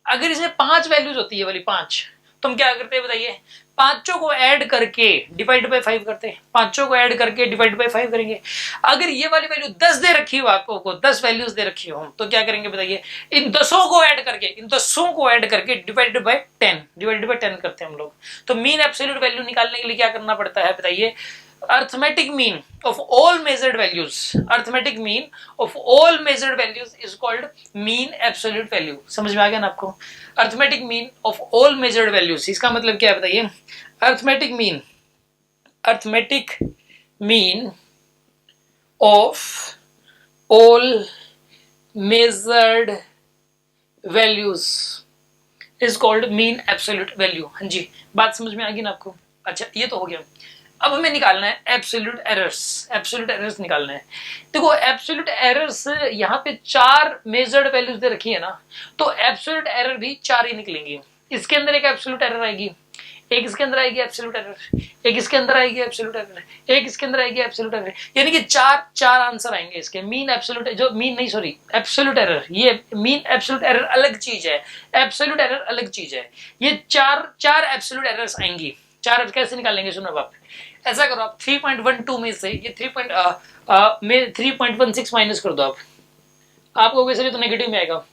अगर इसमें 5 वैल्यूज होती है वाली 5, तो हम क्या करते हैं बताइए, पांचों को ऐड करके डिवाइड बाय 5 करते हैं। पांचों को ऐड करके डिवाइड बाय 5 करेंगे। अगर ये वाली वैल्यू 10 दे रखी हो आपको, 10 वैल्यूज दे रखी हो, तो क्या करेंगे बताइए, इन 10 को ऐड करके डिवाइडेड बाय 10 करते हैं हम लोग। तो मीन एब्सोल्यूट वैल्यू निकालने के लिए क्या करना पड़ता है बताइए, arithmetic mean of all measured values, arithmetic mean of all measured values is called mean absolute value। समझ में आ गया ना आपको? arithmetic mean of all measured values, इसका मतलब क्या है बताइए, arithmetic mean of all measured values is called mean absolute value। हाँ जी, बात समझ में आ गई ना आपको? अच्छा, ये तो हो गया। अब हमें निकालना है एब्सोल्यूट एरर्स निकालना है। देखो एब्सोल्यूट एरर्स यहाँ पे 4 मेजर्ड वैल्यूज दे रखी है ना, तो एब्सोल्यूट एरर भी 4 ही निकलेंगी। इसके अंदर एक एब्सोल्यूट एरर आएगी, एक इसके अंदर आएगी एब्सोल्यूट एरर, एक इसके अंदर आएगी एब्सोल्यूट एरर, एक इसके अंदर आएगी एब्सोल्यूट एरर, यानी कि 4 आंसर आएंगे इसके। मीन एब्सोल्यूट एब्सोल्यूट एरर, ये मीन एब्सोल्यूट एरर अलग चीज है, एब्सोल्यूट एरर अलग चीज है। ये 4 एब्सोल्यूट एरर्स आएंगी। 4 कैसे निकालेंगे सुनो आप, ऐसा करो आप 3.12 में से ये 3.16 माइनस कर दो। आपको वैसे भी तो नेगेटिव में आएगा,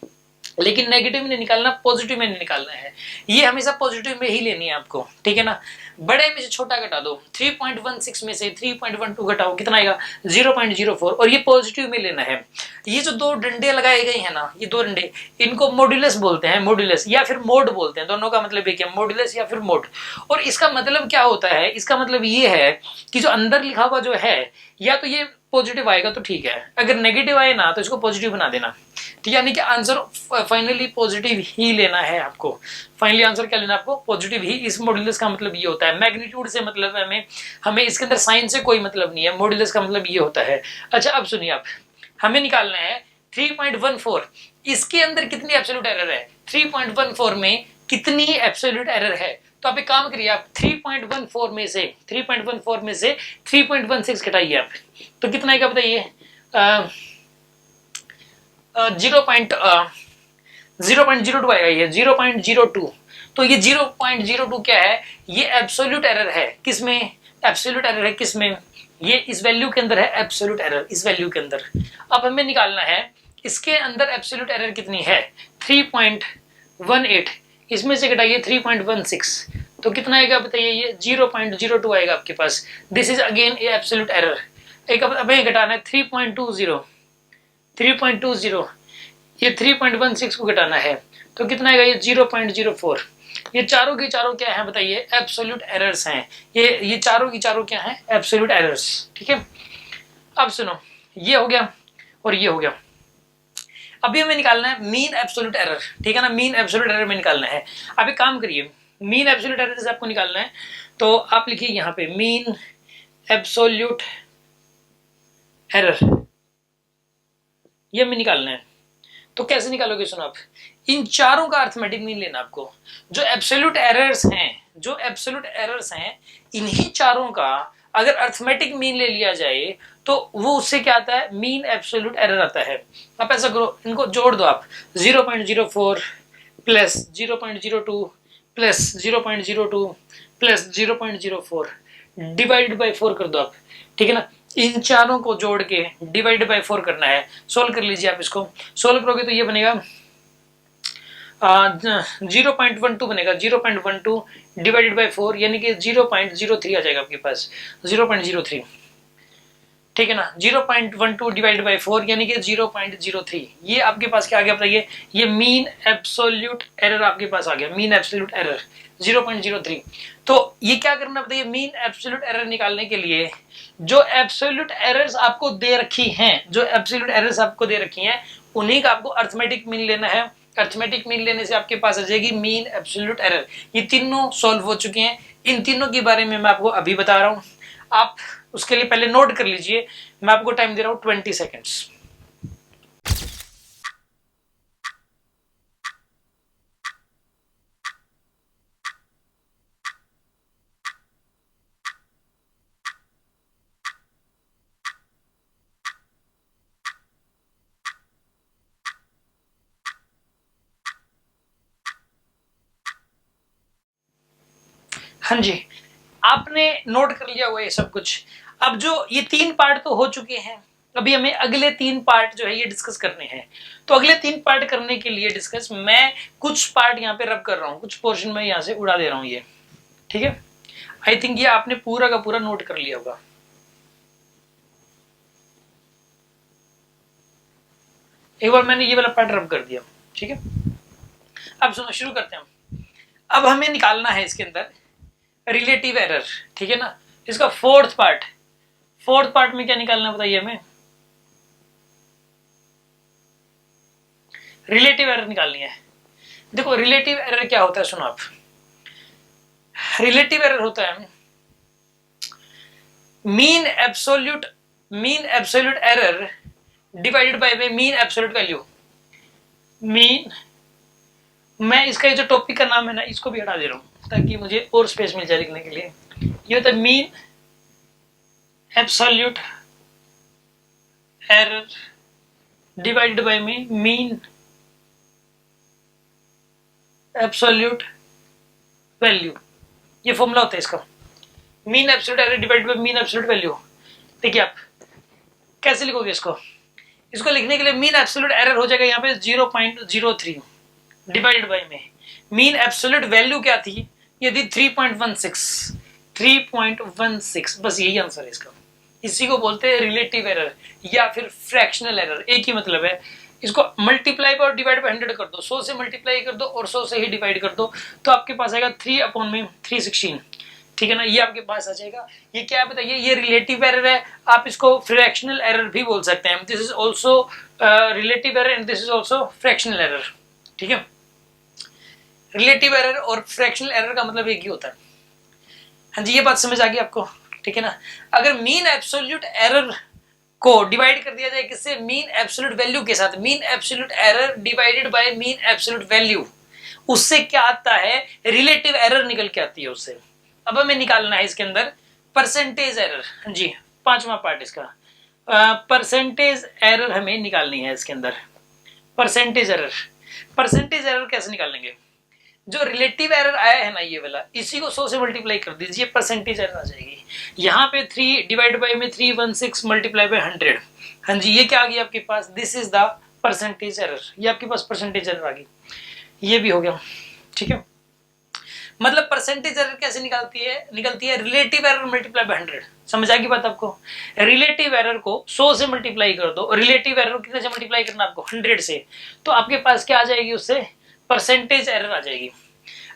लेकिन नेगेटिव में नहीं निकालना, पॉजिटिव में नहीं निकालना है। ये हमेशा पॉजिटिव में ही लेनी है आपको, ठीक है ना। बड़े में से छोटा घटा दो, 3.16 में से 3.12 घटाओ, कितना आएगा 0.04, और ये पॉजिटिव में लेना है। ये जो 2 डंडे लगाए गए हैं ना, ये 2 डंडे, इनको मॉड्यूलस बोलते हैं, मॉड्यूलस या फिर मोड बोलते हैं, दोनों का मतलब एक है, मॉड्यूलस या फिर मोड। और इसका मतलब क्या होता है, इसका मतलब ये है कि जो अंदर लिखा हुआ जो है, या तो ये पॉजिटिव आएगा तो ठीक है, अगर नेगेटिव आए ना तो इसको पॉजिटिव बना देना। ठीक है, यानी कि आंसर फाइनली पॉजिटिव ही लेना है आपको। फाइनली आंसर क्या लेना है आपको, पॉजिटिव ही। इस मॉड्यूलस का मतलब ये होता है, मैग्नीट्यूड से मतलब है हमें इसके अंदर साइन से कोई मतलब नहीं है, मॉड्यूलस का मतलब ये होता है। अच्छा अब सुनिए आप, हमें निकालना है 3.14, इसके अंदर कितनी एब्सोल्यूट एरर है, 3.14 में कितनी एब्सोल्यूट एरर है। तो आप एक काम करिए, आप 3.14 में से 3.16 घटाइए आप, तो कितना आएगा बताइए, 0.02 आएगा, ये 0.02। तो ये 0.02 क्या है, ये एब्सोल्यूट एरर है। किसमें एब्सोल्यूट एरर है, किसमें, ये इस वैल्यू के अंदर है एब्सोल्यूट एरर, इस वैल्यू के अंदर। अब हमें निकालना है इसके अंदर एब्सोल्यूट एरर कितनी है, 3.18, इसमें से घटाइए 3.16, तो कितना आएगा बताइए, ये 0.02 आएगा आपके पास। This is again a absolute error. एक अब हमें घटाना है 3.20, ये 3.16 को घटाना है, तो कितना आएगा, ये 0.04। ये चारों की चारों क्या है बताइए, एब्सोल्यूट एरर्स हैं। ये चारों की चारों क्या है, एब्सोल्यूट एरर्स। ठीक है, अब सुनो, ये हो गया और ये हो गया। अभी हमें निकालना है मीन एब्सोल्यूट एरर, ठीक है ना, मीन एब्सोल्यूट एरर में निकालना है। अब एक काम करिए, मीन एब्सोल्यूट एरर से आपको निकालना है, तो आप लिखिए यहाँ पे मीन एब्सोल्यूट एरर, ये हमें निकालना है। तो कैसे निकालोगे सुनो आप, इन चारों का अर्थमेटिक मीन लेना आपको। जो एब्सोल्यूट एरर्स हैं, इन्हीं चारों का अगर अर्थमेटिक मीन ले लिया जाए तो वो उससे क्या आता है, मीन एब्सोल्यूट एरर आता है। आप ऐसा करो, इनको जोड़ दो आप, 0.04 plus 0.02 plus 0.02 plus 0.04 divide by 4 कर दो आप, ठीक है ना। इन चारों को जोड़ के डिवाइड बाई 4 करना है। सोल्व कर लीजिए आप, इसको सोल्व करोगे तो ये बनेगा 0.12 बनेगा, 0.12 डिवाइडेड बाई 4 यानी कि 0.03 आ जाएगा आपके पास, 0.03, ठीक है ना। 0.12 डिवाइड बाई 4 यानी कि 0.03, ये आपके पास क्या आ गया बताइए, ये मीन एब्सोल्यूट एरर आपके पास आ गया, मीन एब्सोल्यूट एरर 0.03। तो ये क्या करना बताइए, मीन एब्सोल्यूट एरर निकालने के लिए जो एब्सोल्यूट एरर्स आपको दे रखी हैं, जो एब्सोल्यूट एरर्स आपको दे रखी हैं, उन्हीं का आपको अर्थमेटिक मीन लेना है। अर्थमेटिक मीन लेने से आपके पास आ जाएगी मीन एब्सोल्यूट एरर। ये तीनों सॉल्व हो चुके हैं, इन तीनों के बारे में मैं आपको अभी बता रहा हूं, आप उसके लिए पहले नोट कर लीजिए। मैं आपको टाइम दे रहा हूं 20 सेकेंड्स। हाँ जी, आपने नोट कर लिया हुआ ये सब कुछ। अब जो ये 3 पार्ट तो हो चुके हैं, अभी हमें अगले 3 पार्ट जो है ये डिस्कस करने हैं। तो अगले 3 पार्ट करने के लिए डिस्कस, मैं कुछ पार्ट यहाँ पे रब कर रहा हूँ, कुछ पोर्शन में यहाँ से उड़ा दे रहा हूँ ये, ठीक है। आई थिंक ये आपने पूरा का पूरा नोट कर लिया होगा। एक बार मैंने ये वाला पार्ट रब कर दिया, ठीक है। अब सुनो, शुरू करते हैं हम। अब हमें निकालना है इसके अंदर रिलेटिव एरर, ठीक है ना। इसका फोर्थ पार्ट में क्या निकालना बताइए हमें, रिलेटिव एरर निकालनी है। देखो रिलेटिव एरर क्या होता है, सुनो आप, रिलेटिव एरर होता है mean absolute error divided by mean absolute value. Mean, मैं इसका ये जो टॉपिक का नाम है ना, इसको भी हटा दे रहा हूं ताकि मुझे और स्पेस मिल जाए लिखने के लिए। ये होता है mean absolute error divided by mean absolute value, ये फॉर्मूला होता है इसका, mean absolute error divided by mean absolute value. देखिए आप कैसे लिखोगे इसको, इसको लिखने के लिए मीन एब्सोल्यूट एरर हो जाएगा यहाँ पे 0.03 डिवाइडेड बाय में मीन एब्सोल्यूट वैल्यू क्या थी, ये थी 3.16, बस यही आंसर है इसका। इसी को बोलते हैं रिलेटिव एरर या फिर फ्रैक्शनल एरर, एक ही मतलब है। इसको मल्टीप्लाई और डिवाइड बाय 100 कर दो, 100 से मल्टीप्लाई कर दो और 100 से ही डिवाइड कर दो, तो आपके पास आएगा 3/316, ठीक है ना। ये आपके पास आ जाएगा। ये क्या है बताइए, ये रिलेटिव एरर है, आप इसको फ्रैक्शनल एरर भी बोल सकते हैं। This is also relative error and this is also fractional error, ठीक है। रिलेटिव एरर और फ्रैक्शनल एरर का मतलब एक ही होता है। हाँ जी, ये बात समझ आ गई आपको, ठीक है ना। अगर मीन एब्सोल्यूट एरर को डिवाइड कर दिया जाए किससे, मीन एब्सोल्यूट वैल्यू के साथ, mean absolute error divided by mean absolute value, उससे क्या आता है, रिलेटिव एरर निकल के आती है उससे। अब हमें निकालना है इसके अंदर परसेंटेज एरर। हाँ जी, 5वां पार्ट इसका, परसेंटेज एरर हमें निकालनी है इसके अंदर। परसेंटेज एरर कैसे निकालेंगे, जो रिलेटिव एरर आया है ना ये वाला, इसी को 100 से मल्टीप्लाई कर दीजिए, परसेंटेज एरर आ जाएगी। यहाँ पे 3 डिवाइड बाय में 316 मल्टीप्लाई बाय 100, हाँ जी, ये क्या आ गई आपके पास, this is the percentage error, ये आपके पास परसेंटेज एरर आ गई। ये भी हो गया, ठीक है। मतलब परसेंटेज एरर कैसे निकलती है रिलेटिव एरर मल्टीप्लाई बाय 100। समझ आ गई बात आपको, रिलेटिव एरर को 100 से मल्टीप्लाई कर दो, रिलेटिव एरर कितने से मल्टीप्लाई करना आपको, 100 से, तो आपके पास क्या आ जाएगी, उससे परसेंटेज एरर आ जाएगी।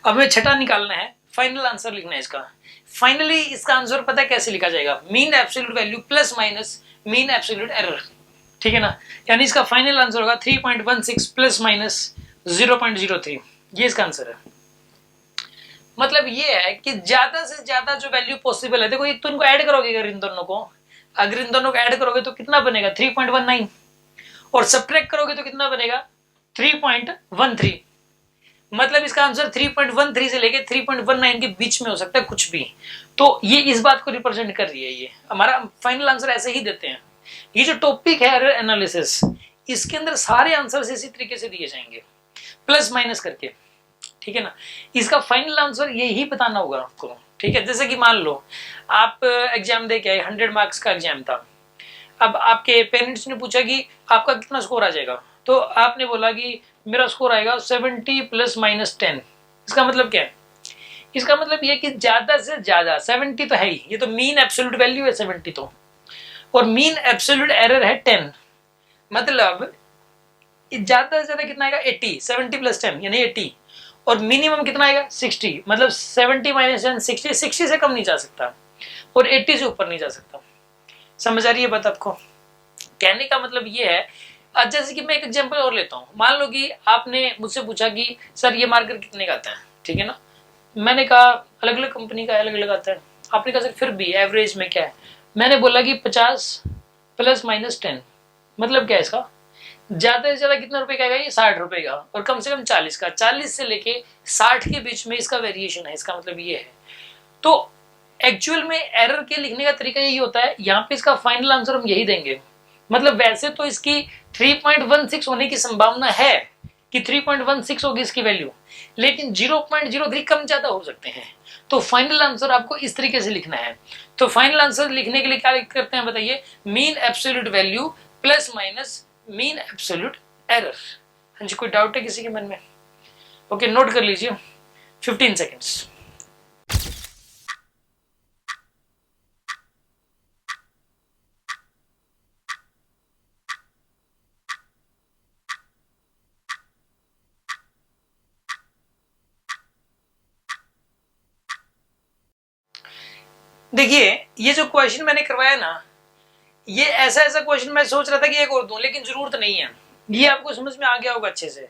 अब हमें छठा निकालना है, फाइनल आंसर लिखना है इसका। फाइनली इसका आंसर पता है कैसे लिखा जाएगा, mean absolute value plus minus mean absolute error, ठीक है ना। यानी इसका फाइनल आंसर होगा 3.16 प्लस माइनस 0.03, ये इसका आंसर है। मतलब ये है कि ज्यादा से ज्यादा जो वैल्यू पॉसिबल है, देखो ये तो इनको ऐड करोगे अगर इन दोनों को, अगर इन दोनों को ऐड करोगे तो कितना बनेगा 3.19, और सब्ट्रैक्ट करोगे तो कितना बनेगा 3.13। मतलब इसका आंसर 3.13 से लेके 3.19 के बीच में हो सकता है कुछ भी। तो ये इस बात को रिप्रेजेंट कर रही है। ये हमारा फाइनल आंसर ऐसे ही देते हैं। ये जो टॉपिक है एरर एनालिसिस, इसके अंदर सारे आंसर्स इसी तरीके से दिए जाएंगे, प्लस माइनस करके, ठीक है ना। इसका फाइनल आंसर यही बताना होगा आपको, ठीक है। जैसे कि मान लो आप एग्जाम दे के आए, 100 मार्क्स का एग्जाम था। अब आपके पेरेंट्स ने पूछा कि आपका कितना स्कोर आ जाएगा, तो आपने बोला कि मेरा स्कोर आएगा 70 प्लस माइनस 10। इसका मतलब क्या है? इसका मतलब ये कि ज्यादा से ज्यादा 70 तो है ही, ये तो मीन एब्सोल्यूट वैल्यू है 70 तो, और मीन एब्सोल्यूट एरर है 10। मतलब ज्यादा से ज्यादा कितना आएगा 80, 70 प्लस 10 यानी 80, और मिनिमम कितना आएगा 60। मतलब 70 माइनस 10 60, 60 से कम नहीं जा सकता और 80 से ऊपर नहीं जा सकता। समझ आ रही है बात आपको? कहने का मतलब ये है, आज जैसे कि मैं एक एग्जांपल और लेता हूँ। मान लो कि आपने मुझसे पूछा कि सर ये मार्कर कितने का आता है, ठीक है ना। मैंने कहा अलग अलग कंपनी का अलग अलग आता है। आपने कहा सर फिर भी एवरेज में क्या है? मैंने बोला कि 50 प्लस माइनस 10। मतलब क्या है इसका? ज्यादा से ज्यादा कितना रुपए का आएगा? ये 60 रुपए का, और कम से कम 40 का। 40 से लेके 60 के बीच में इसका वेरिएशन है। इसका मतलब ये है। तो एक्चुअल में एरर के लिखने का तरीका यही होता है। यहाँ पे इसका फाइनल आंसर हम यही देंगे। मतलब वैसे तो इसकी 3.16 होने की संभावना है कि 3.16 होगी इसकी वैल्यू, लेकिन 0.03 कम ज्यादा हो सकते हैं। तो फाइनल आंसर आपको इस तरीके से लिखना है। तो फाइनल आंसर लिखने के लिए क्या करते हैं बताइए? Mean absolute value plus minus mean absolute error. हाँ जी, कोई डाउट है किसी के मन में? ओके, नोट कर लीजिए 15 सेकेंड्स। देखिए, ये जो क्वेश्चन मैंने करवाया ना, ये ऐसा ऐसा क्वेश्चन मैं सोच रहा था कि एक और दूं, लेकिन जरूरत नहीं है। ये आपको समझ में आ गया होगा अच्छे से।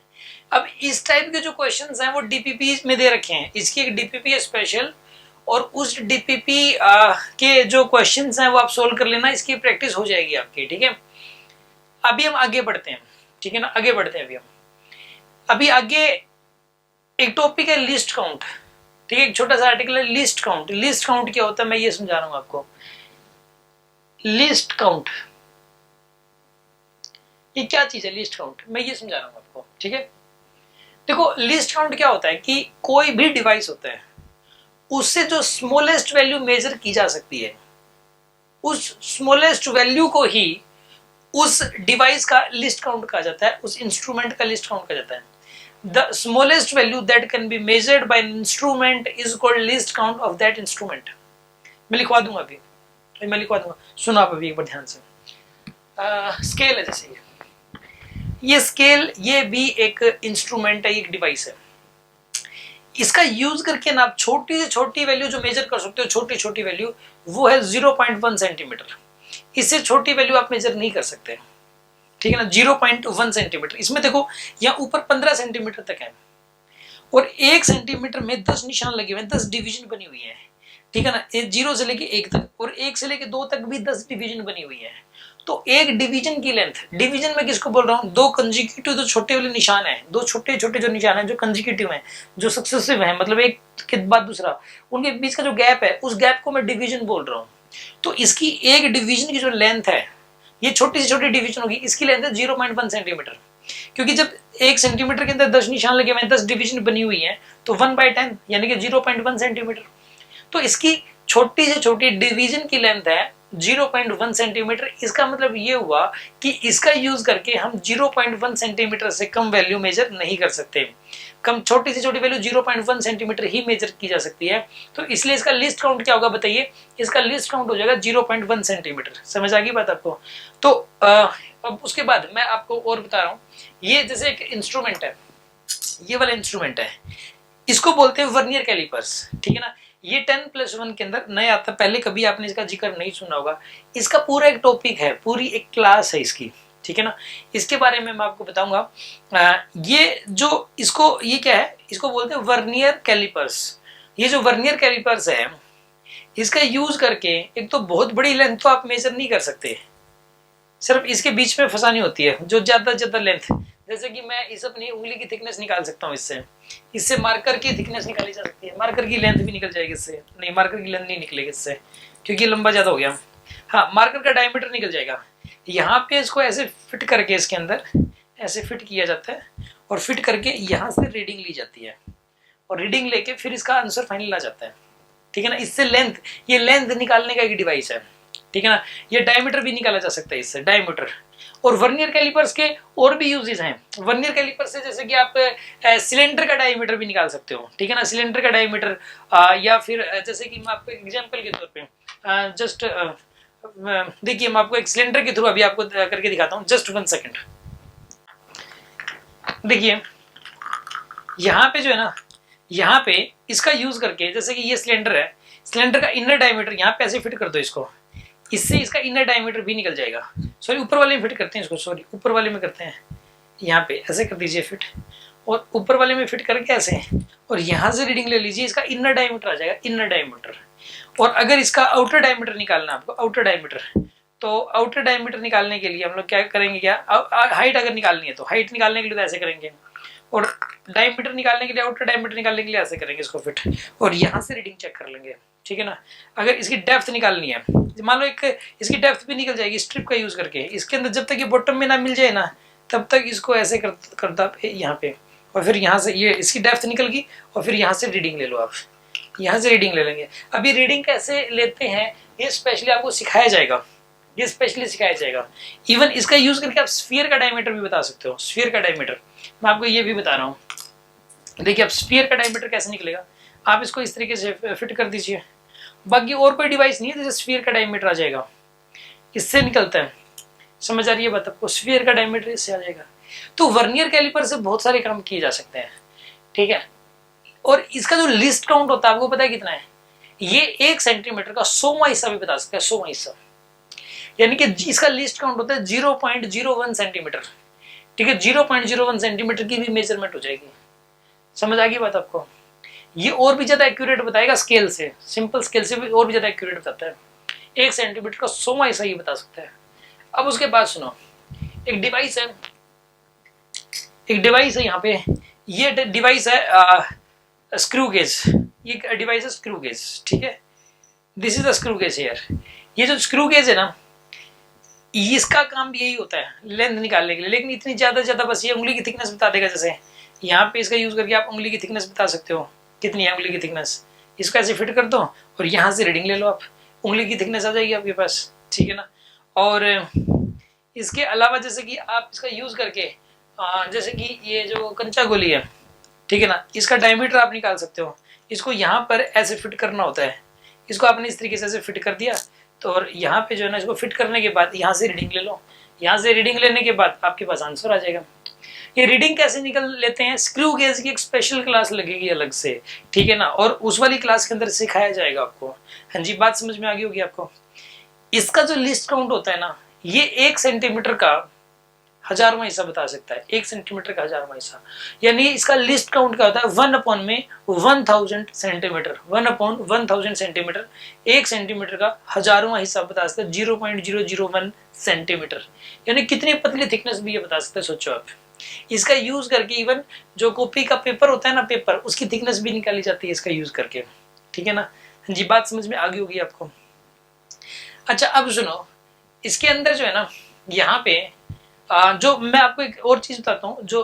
अब इस टाइप के जो क्वेश्चंस हैं वो डीपीपी में दे रखे हैं। इसकी एक डीपीपी है स्पेशल, और उस डीपीपी के जो क्वेश्चंस हैं वो आप सोल्व कर लेना। इसकी प्रैक्टिस हो जाएगी आपकी, ठीक है। अभी हम आगे बढ़ते हैं, ठीक है ना। आगे बढ़ते हैं अभी आगे एक टॉपिक है लिस्ट काउंट, ठीक है। एक छोटा सा आर्टिकल है लिस्ट काउंट। लिस्ट काउंट क्या होता है मैं ये समझा रहा हूं आपको। लिस्ट काउंट ये क्या चीज है? लिस्ट काउंट मैं ये समझा रहा हूं आपको, ठीक है। देखो, लिस्ट काउंट क्या होता है कि कोई भी डिवाइस होता है, उससे जो स्मॉलेस्ट वैल्यू मेजर की जा सकती है, उस स्मॉलेस्ट वैल्यू को ही उस डिवाइस का लिस्ट काउंट कहा जाता है, उस इंस्ट्रूमेंट का लिस्ट काउंट कहा जाता है। The smallest value that can be measured by an instrument is called list count of that instrument. मैं लिखवा दूंगा अभी, मैं लिखवा दूंगा। सुनो आप अभी एक बार ध्यान से। स्केल है, जैसे ये स्केल, ये भी एक इंस्ट्रूमेंट है, एक डिवाइस है। इसका यूज करके ना आप छोटी से छोटी वैल्यू जो मेजर कर सकते हो, छोटी छोटी वैल्यू, वो है 0.1 सेंटीमीटर। इससे छोटी वैल्यू आप मेजर नहीं कर सकते, ठीक है ना। 0.1 सेंटीमीटर। इसमें देखो यहाँ ऊपर 15 सेंटीमीटर तक है, और 1 सेंटीमीटर में 10 निशान लगे हुए हैं, 10 डिवीजन बनी हुई है, ठीक है ना। 0 से लेके 1 तक, और 1 से लेके 2 तक भी 10 डिवीजन बनी हुई है। तो एक डिवीजन की लेंथ, डिवीजन में किसको बोल रहा हूँ? दो कंजिक्यूटिव जो छोटे वाले निशान है, दो छोटे छोटे जो निशान है जो कंजिक्यूटिव है, जो सक्सेसिव है, मतलब एक के बाद दूसरा, उनके बीच का जो गैप है, उस गैप को मैं डिवीजन बोल रहा हूँ। तो इसकी एक डिवीजन की जो लेंथ है, ये छोटी से छोटी डिवीजन होगी, इसकी लेंथ है 0.1 सेंटीमीटर। क्योंकि जब 1 सेंटीमीटर के अंदर 10 निशान लगे हुए हैं, 10 डिवीजन बनी हुई है, तो 1/10 यानी कि 0.1 सेंटीमीटर। तो इसकी छोटी से छोटी डिवीजन की लेंथ है 0.1 सेंटीमीटर। इसका मतलब ये हुआ कि इसका यूज करके हम 0.1 सेंटीमीटर से कम वैल्यू मेजर नहीं कर सकते। कम छोटी से छोटी वैल्यू 0.1 सेंटीमीटर ही मेजर की जा सकती है। तो इसलिए इसका लिस्ट काउंट क्या होगा बताइए? इसका लिस्ट काउंट हो जाएगा 0.1 सेंटीमीटर। समझ आ गई बात आपको? तो अब उसके बाद मैं आपको और बता रहा हूँ। ये जैसे एक इंस्ट्रूमेंट है, ये वाला इंस्ट्रूमेंट है, इसको बोलते हैं वर्नियर कैलिपर्स, ठीक है ना। ये 10+1 के अंदर नया आता, पहले कभी आपने इसका जिक्र नहीं सुना होगा। इसका पूरा एक टॉपिक है, पूरी एक क्लास है इसकी, ठीक है ना। इसके बारे में मैं आपको बताऊंगा। ये जो इसको, ये क्या है? इसको बोलते हैं वर्नियर कैलिपर्स। ये जो वर्नियर कैलिपर्स है, इसका यूज करके एक तो बहुत बड़ी लेंथ तो आप मेजर नहीं कर सकते, सिर्फ इसके बीच में फंसानी होती है जो ज्यादा लेंथ जैसे कि मैं इस अपनी उंगली की थिकनेस निकाल सकता हूँ इससे मार्कर की थिकनेस निकाली जा सकती है, मार्कर की लेंथ भी निकल जाएगी इससे। नहीं, मार्कर की लेंथ नहीं निकलेगी इससे क्योंकि लंबा ज्यादा हो गया। हाँ, मार्कर का डायमीटर निकल जाएगा। यहाँ पे इसको ऐसे फिट करके इसके अंदर ऐसे फिट किया जाता है और फिट करके यहाँ से रीडिंग ली जाती है और रीडिंग लेके फिर इसका आंसर फाइनल आ जाता है। ठीक है ना, इससे लेंथ, ये लेंथ निकालने का एक डिवाइस है। ठीक है ना, ये डायमीटर भी निकाला जा सकता है इससे, डायमीटर। और वर्नियर कैलिपर्स के और भी यूजेस हैं। वर्नियर कैलिपर से जैसे कि आप सिलेंडर का डायमीटर भी निकाल सकते हो। ठीक है ना, सिलेंडर का डायमीटर, या फिर जैसे कि मैं आपको एग्जांपल के तौर पे जस्ट देखिए, मैं आपको एक सिलेंडर के थ्रू अभी आपको करके दिखाता हूँ। Just 1 second. देखिए यहाँ पे जो है ना, यहाँ पे इसका यूज करके, जैसे कि ये सिलेंडर है, सिलेंडर का इनर डायमीटर यहाँ पे ऐसे फिट कर दो इसको, इससे इसका इनर डायमीटर भी निकल जाएगा। सॉरी, ऊपर वाले में फिट करते हैं इसको, सॉरी ऊपर वाले में करते हैं। यहाँ पे ऐसे कर दीजिए फिट, और ऊपर वाले में फिट करके ऐसे, और यहाँ से रीडिंग ले लीजिए, इसका इनर डायमीटर आ जाएगा, इनर डायमीटर। और अगर इसका आउटर डायमीटर निकालना है आपको, आउटर डायमीटर, तो आउटर डायमीटर निकालने के लिए हम लोग क्या करेंगे, क्या हाइट अगर निकालनी है तो हाइट निकालने के लिए तो ऐसे करेंगे, और डायमीटर निकालने के लिए, आउटर डायमीटर निकालने के लिए ऐसे करेंगे इसको फिट, और यहाँ से रीडिंग चेक कर लेंगे। ठीक है ना, अगर इसकी डेप्थ निकालनी है, मान लो एक इसकी डेप्थ भी निकल जाएगी स्ट्रिप का यूज करके। इसके अंदर जब तक ये बॉटम में ना मिल जाए ना, तब तक इसको ऐसे करता यहाँ पे, और फिर यहाँ से ये इसकी डेप्थ निकल गई, और फिर यहाँ से रीडिंग ले लो आप, यहाँ से रीडिंग ले लेंगे। अभी रीडिंग कैसे लेते हैं ये स्पेशली आपको सिखाया जाएगा, ये स्पेशली सिखाया जाएगा। इवन इसका यूज करके आप स्फीयर का डायमीटर भी बता सकते हो। स्फीयर का डायमीटर मैं आपको ये भी बता रहा हूँ। देखिए, अब स्फीयर का डायमीटर कैसे निकलेगा, आप इसको इस तरीके से फिट कर दीजिए। बाकी और कोई डिवाइस नहीं है जैसे स्फीयर का डायमीटर आ जाएगा, इससे निकलता है। समझ आ रही है बात आपको, स्फीयर का डायमीटर इससे आ जाएगा। तो वर्नियर कैलिपर से बहुत सारे काम किए जा सकते हैं। ठीक है, और इसका जो लिस्ट काउंट होता है आपको पता है कितना है? ये 1 सेंटीमीटर का 100वां हिस्सा भी बता सकते हैं, 100वां हिस्सा, यानी कि इसका लिस्ट काउंट होता है 0.01 सेंटीमीटर। ठीक है, 0.01 सेंटीमीटर की भी मेजरमेंट हो जाएगी। समझ आ गई बात आपको? ये और भी ज्यादा एक्यूरेट बताएगा स्केल से, सिंपल स्केल से भी और भी ज्यादा एक्यूरेट बताता है। 1 सेंटीमीटर का 100वां हिस्सा ये बता सकता है। अब उसके बाद सुनो, एक डिवाइस है, एक डिवाइस है यहाँ पे, ये डिवाइस है स्क्रू गेज। ये डिवाइस है स्क्रू गेज। ठीक है, this is the screw gauge here. ये जो स्क्रू गेज है ना, इसका काम भी यही होता है लेंथ निकालने के लिए, लेकिन इतनी ज्यादा बस ये उंगली की थिकनेस बता देगा। जैसे यहाँ पे इसका यूज करके आप उंगली की थिकनेस बता सकते हो, कितनी है उंगली की थिकनेस। इसको ऐसे फिट कर दो और यहाँ से रीडिंग ले लो, आप उंगली की थिकनेस आ जाएगी आपके पास। ठीक है ना, और इसके अलावा जैसे कि आप इसका यूज करके जैसे कि ये जो कंचा गोली है, ठीक है ना, इसका डायमीटर आप निकाल सकते हो। इसको यहाँ पर ऐसे फिट करना होता है, इसको आपने इस तरीके से ऐसे फिट कर दिया, तो और यहाँ पे जो है ना, इसको फिट करने के बाद यहाँ से रीडिंग ले लो। यहाँ से रीडिंग लेने के बाद आपके पास आंसर आ जाएगा। ये रीडिंग कैसे निकल लेते हैं, स्क्रू गेज की एक स्पेशल क्लास लगेगी अलग से। ठीक है ना, और उस वाली क्लास के अंदर सिखाया जाएगा आपको। हाँ जी, बात समझ में आ गई होगी आपको। इसका जो लिस्ट काउंट होता है ना, ये 1 सेंटीमीटर का 1000वां हिस्सा बता सकता है। 1 सेंटीमीटर का 1000वां हिस्सा, यानी इसका लिस्ट काउंट क्या होता है, 1/1000 सेंटीमीटर। 1/1000 सेंटीमीटर 1 सेंटीमीटर का 1000वां हिस्सा बता सकते हैं, 0.001 सेंटीमीटर। यानी कितनी पतली थिकनेस भी ये बता सकते हैं, सोचो आप। इसका यूज करके इवन जो कॉपी का पेपर होता है ना, पेपर, उसकी थिकनेस भी निकाली जाती है इसका यूज करके। ठीक है ना जी, बात समझ में आ गई होगी आपको। अच्छा, अब सुनो, इसके अंदर जो है ना, यहाँ पे जो मैं आपको एक और चीज बताता हूँ जो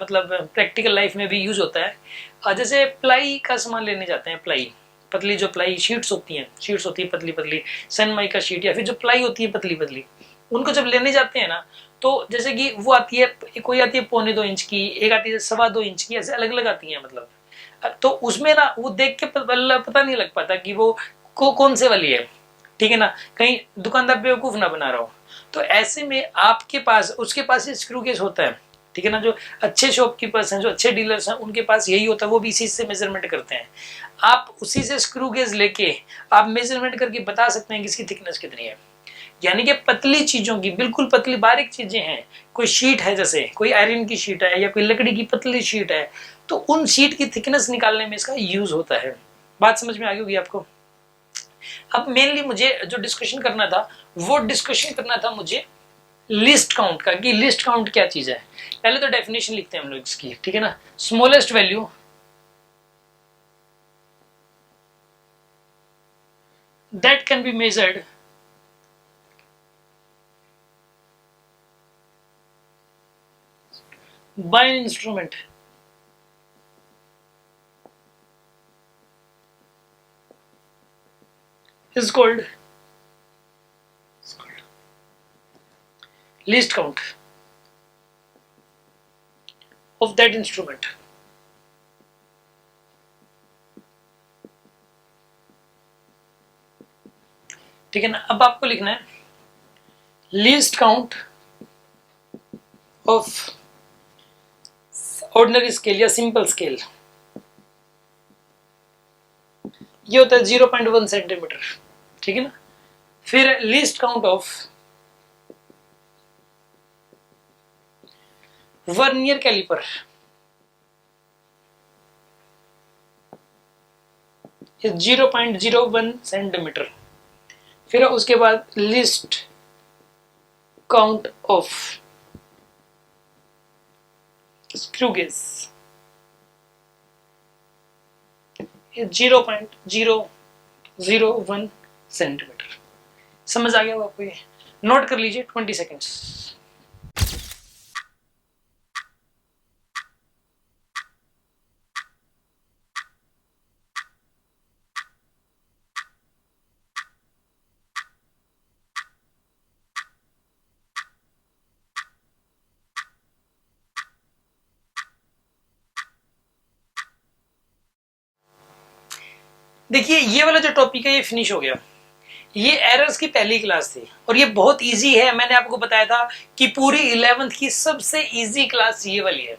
मतलब प्रैक्टिकल लाइफ में भी यूज होता है। जैसे प्लाई का सामान लेने जाते हैं, प्लाई, पतली जो प्लाई शीट्स होती है पतली पतली, सनमाइका शीट, या फिर जो प्लाई होती है पतली पतली, उनको जब लेने जाते हैं ना, तो जैसे कि वो आती है, कोई आती है 1.25 इंच की, एक आती है 2.25 इंच की, ऐसे अलग अलग आती है। मतलब तो उसमें ना वो देख के पता नहीं लग पाता कि वो कौन से वाली है। ठीक है ना, कहीं दुकानदार बेवकूफ ना बना रहा हो। तो ऐसे में आपके पास, उसके पास ये स्क्रू गेज होता है। ठीक है ना, जो अच्छे शॉपकीपर्स हैं, जो अच्छे डीलर्स हैं, उनके पास यही होता है, वो भी इसी से मेजरमेंट करते हैं। आप उसी से स्क्रू गेज लेके आप मेजरमेंट करके बता सकते हैं कि इसकी थिकनेस कितनी है। यानी कि पतली चीजों की, बिल्कुल पतली बारीक चीजें हैं, कोई शीट है, जैसे कोई आयरन की शीट है या कोई लकड़ी की पतली शीट है, तो उन शीट की थिकनेस निकालने में इसका यूज होता है। बात समझ में आ गई होगी आपको। अब मेनली मुझे जो डिस्कशन करना था, वो डिस्कशन करना था मुझे लिस्ट काउंट का, कि लिस्ट काउंट क्या चीज है। पहले तो डेफिनेशन लिखते हैं हम लोग इसकी, ठीक है ना। Smallest value that can be measured by an instrument is called least count of that instrument। ठीक है ना। अब आपको लिखना है least count of ordinary scale या सिंपल स्केल, ये होता है 0.1 सेंटीमीटर, ठीक है ना। फिर least count of vernier calliper, ये 0.01 सेंटीमीटर। फिर उसके बाद least count of screw gauge, 0.001 centimetre. समझ आ गया आपको? ये नोट कर लीजिए 20 सेकेंड्स। देखिए ये वाला जो टॉपिक है ये फिनिश हो गया। ये एरर्स की पहली क्लास थी और ये बहुत इजी है। मैंने आपको बताया था कि पूरी 11th की सबसे इजी क्लास ये वाली है,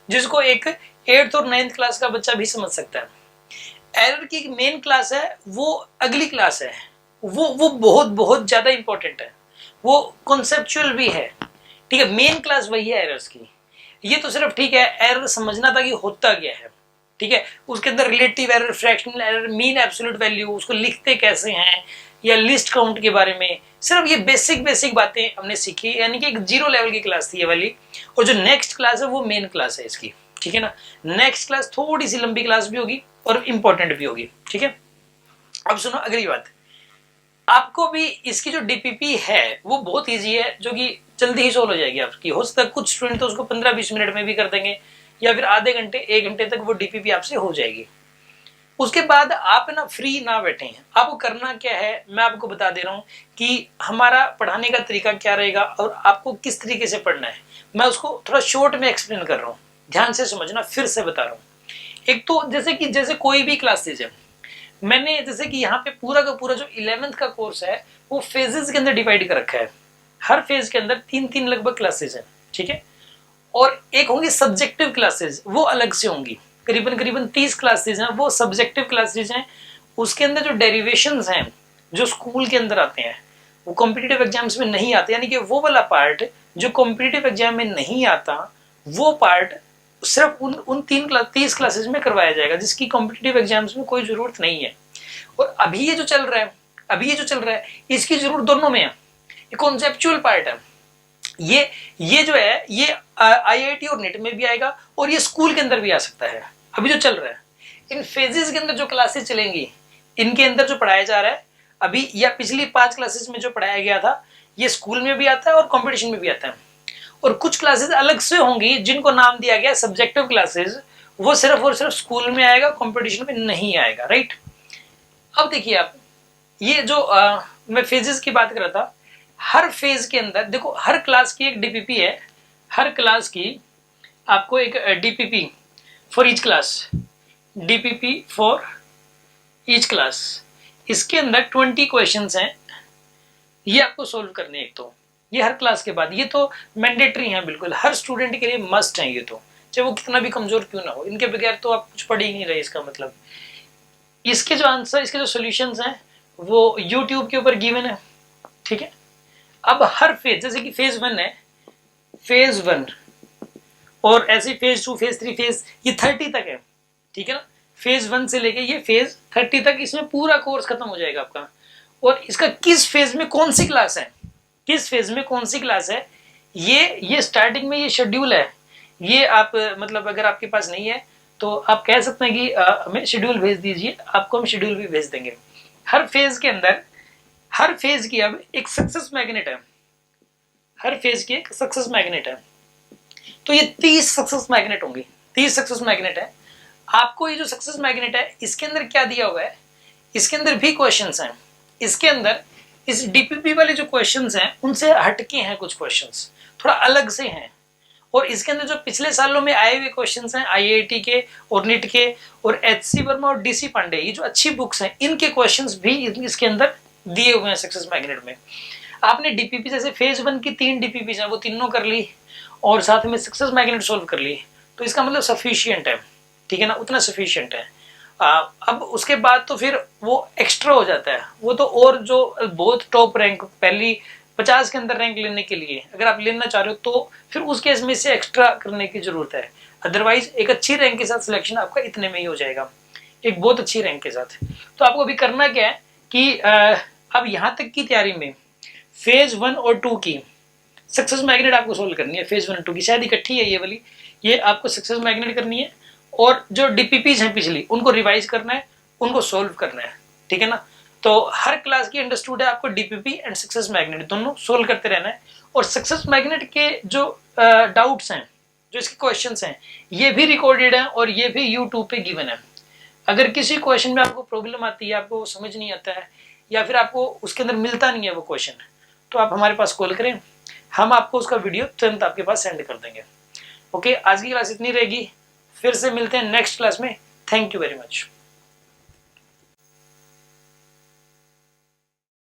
जिसको एक 8th और 9th क्लास का बच्चा भी समझ सकता है। एरर की मेन क्लास है वो अगली क्लास है, वो बहुत बहुत ज्यादा इंपॉर्टेंट है, वो कॉन्सेप्चुअल भी है, ठीक है। मेन क्लास वही है एरर्स की। ये तो सिर्फ ठीक है एरर समझना था कि होता क्या है, ठीक है। उसके अंदर relative error, fractional error, mean absolute value, उसको लिखते कैसे हैं, या लिस्ट काउंट के बारे में, सिर्फ ये बेसिक बेसिक बातें हमने सीखी। यानी कि एक 0 लेवल की क्लास थी ये वाली। और जो नेक्स्ट क्लास है वो मेन क्लास है इसकी, ठीक है ना। नेक्स्ट क्लास थोड़ी सी लंबी क्लास भी होगी और इंपॉर्टेंट भी होगी, ठीक है। अब सुनो अगली बात, आपको भी इसकी जो डीपीपी है वो बहुत ईजी है, जो कि जल्दी ही सोल्व हो जाएगी आपकी। हो सकता है कुछ स्टूडेंट तो उसको 15-20 मिनट में भी कर देंगे, या फिर आधे घंटे 1 घंटे तक वो डीपीपी आपसे हो जाएगी। उसके बाद आप ना फ्री ना बैठे हैं, आपको करना क्या है मैं आपको बता दे रहा हूं कि हमारा पढ़ाने का तरीका क्या रहेगा और आपको किस तरीके से पढ़ना है। मैं उसको थोड़ा शॉर्ट में एक्सप्लेन कर रहा हूं, ध्यान से समझना, फिर से बता रहा हूं। एक तो जैसे कोई भी क्लासेज है, मैंने जैसे कि यहाँ पे पूरा का पूरा जो 11th का कोर्स है वो फेजेस के अंदर डिवाइड कर रखा है। हर फेज के अंदर 3-3 लगभग क्लासेज हैं, ठीक है। और एक होंगी सब्जेक्टिव क्लासेज, वो अलग से होंगी, करीबन 30 क्लासेज हैं, वो सब्जेक्टिव क्लासेज हैं। उसके अंदर जो डेरिवेशंस हैं जो स्कूल के अंदर आते हैं वो कॉम्पिटिटिव एग्जाम्स में नहीं आते, यानी कि वो वाला पार्ट जो कॉम्पिटिटिव एग्जाम में नहीं आता वो पार्ट सिर्फ उन 30 क्लासेज में करवाया जाएगा, जिसकी कॉम्पिटिटिव एग्जाम्स में कोई जरूरत नहीं है। और अभी ये जो चल रहा है इसकी जरूरत दोनों में है। ये कॉन्सेप्चुअल पार्ट है, ये जो है ये आईआईटी और नेट में भी आएगा और ये स्कूल के अंदर भी आ सकता है। अभी जो चल रहा है इन फेजेस के अंदर जो क्लासेस चलेंगी, इनके अंदर जो पढ़ाया जा रहा है अभी या पिछली 5 क्लासेस में जो पढ़ाया गया था, ये स्कूल में भी आता है और कंपटीशन में भी आता है। और कुछ क्लासेस अलग से होंगी जिनको नाम दिया गया सब्जेक्टिव क्लासेस, वो सिर्फ और सिर्फ स्कूल में आएगा, कंपटीशन में नहीं आएगा, राइट। अब देखिए आप, ये जो मैं फेजेस की बात कर रहा था, हर फेज के अंदर देखो हर क्लास की एक डीपीपी है, हर क्लास की आपको एक DPP for each class, DPP for each class. इसके अंदर 20 क्वेश्चंस हैं, ये आपको सोल्व करने हैं। एक तो ये हर क्लास के बाद, ये तो मैंडेटरी हैं, बिल्कुल हर स्टूडेंट के लिए मस्ट हैं ये तो, चाहे वो कितना भी कमजोर क्यों ना हो, इनके बगैर तो आप कुछ पढ़ ही नहीं रहे। इसका मतलब इसके जो आंसर, इसके जो सॉल्यूशंस हैं वो यूट्यूब के ऊपर गिवन है, ठीक है। अब हर फेज, जैसे कि फेज 1 है, फेज 1 और ऐसे फेज 2, फेज 3, फेज ये 30 तक है, ठीक है ना। फेज 1 से लेके ये फेज 30 तक, इसमें पूरा कोर्स खत्म हो जाएगा आपका। और इसका किस फेज में कौन सी क्लास है किस फेज में कौन सी क्लास है, ये स्टार्टिंग में ये शेड्यूल है। ये आप मतलब अगर आपके पास नहीं है तो आप कह सकते हैं कि हमें शेड्यूल भेज दीजिए, आपको हम शेड्यूल भी भेज देंगे। हर फेज के अंदर, हर फेज की अब एक सक्सेस मैग्नेट है, हर फेज की एक सक्सेस मैग्नेट है। तो ये 30 सक्सेस मैग्नेट होंगे, 30 सक्सेस मैग्नेट है। आपको ये जो सक्सेस मैग्नेट है इसके अंदर क्या दिया हुआ है, इसके अंदर भी क्वेश्चंस हैं। इसके अंदर इस डीपीपी वाले जो क्वेश्चंस हैं उनसे हटके हैं, कुछ क्वेश्चंस थोड़ा अलग से हैं। और इसके अंदर जो पिछले सालों में आए हुए क्वेश्चंस हैं आईआईटी के और नीट के और एचसी वर्मा और डीसी पांडे, ये जो अच्छी बुक्स हैं इनके क्वेश्चंस भी इसके अंदर दिए हुए हैं सक्सेस मैग्नेट में। आपने डीपीपी जैसे फेज 1 की 3 डीपीपी हैं वो तीनों कर ली और साथ में सक्सेस मैग्नेट सोल्व कर ली, तो इसका मतलब सफिशियंट है, ठीक है ना, उतना सफिशियंट है। अब उसके बाद तो फिर वो एक्स्ट्रा हो जाता है, वो तो और जो बहुत टॉप रैंक पहली 50 के अंदर रैंक लेने के लिए अगर आप लेना चाह रहे हो तो फिर उस केस में से एक्स्ट्रा करने की जरूरत है। अदरवाइज एक अच्छी रैंक के साथ सिलेक्शन आपका इतने में ही हो जाएगा, एक बहुत अच्छी रैंक के साथ। तो आपको अभी करना क्या है कि अब यहाँ तक की तैयारी में फेज 1 और 2 की सक्सेस मैग्नेट आपको सोल्व करनी है। फेज 1 और 2 की शायद इकट्ठी है ये वाली, ये आपको सक्सेस मैग्नेट करनी है और जो डीपीपीज हैं पिछली उनको रिवाइज करना है, उनको सोल्व करना है, ठीक है ना। तो हर क्लास की अंडरस्टूड है, आपको डीपीपी एंड सक्सेस मैग्नेट दोनों सोल्व करते रहना है। और सक्सेस मैग्नेट के जो डाउट्स हैं, जो इसके क्वेश्चंस हैं, ये भी रिकॉर्डेड हैं और ये भी यूट्यूब पे गिवन है। अगर किसी क्वेश्चन में आपको प्रॉब्लम आती है, आपको समझ नहीं आता है या फिर आपको उसके अंदर मिलता नहीं है वो क्वेश्चन, तो आप हमारे पास कॉल करें, हम आपको उसका वीडियो तुरंत आपके पास सेंड कर देंगे। ओके, आज की क्लास इतनी रहेगी, फिर से मिलते हैं नेक्स्ट क्लास में। Thank you very much.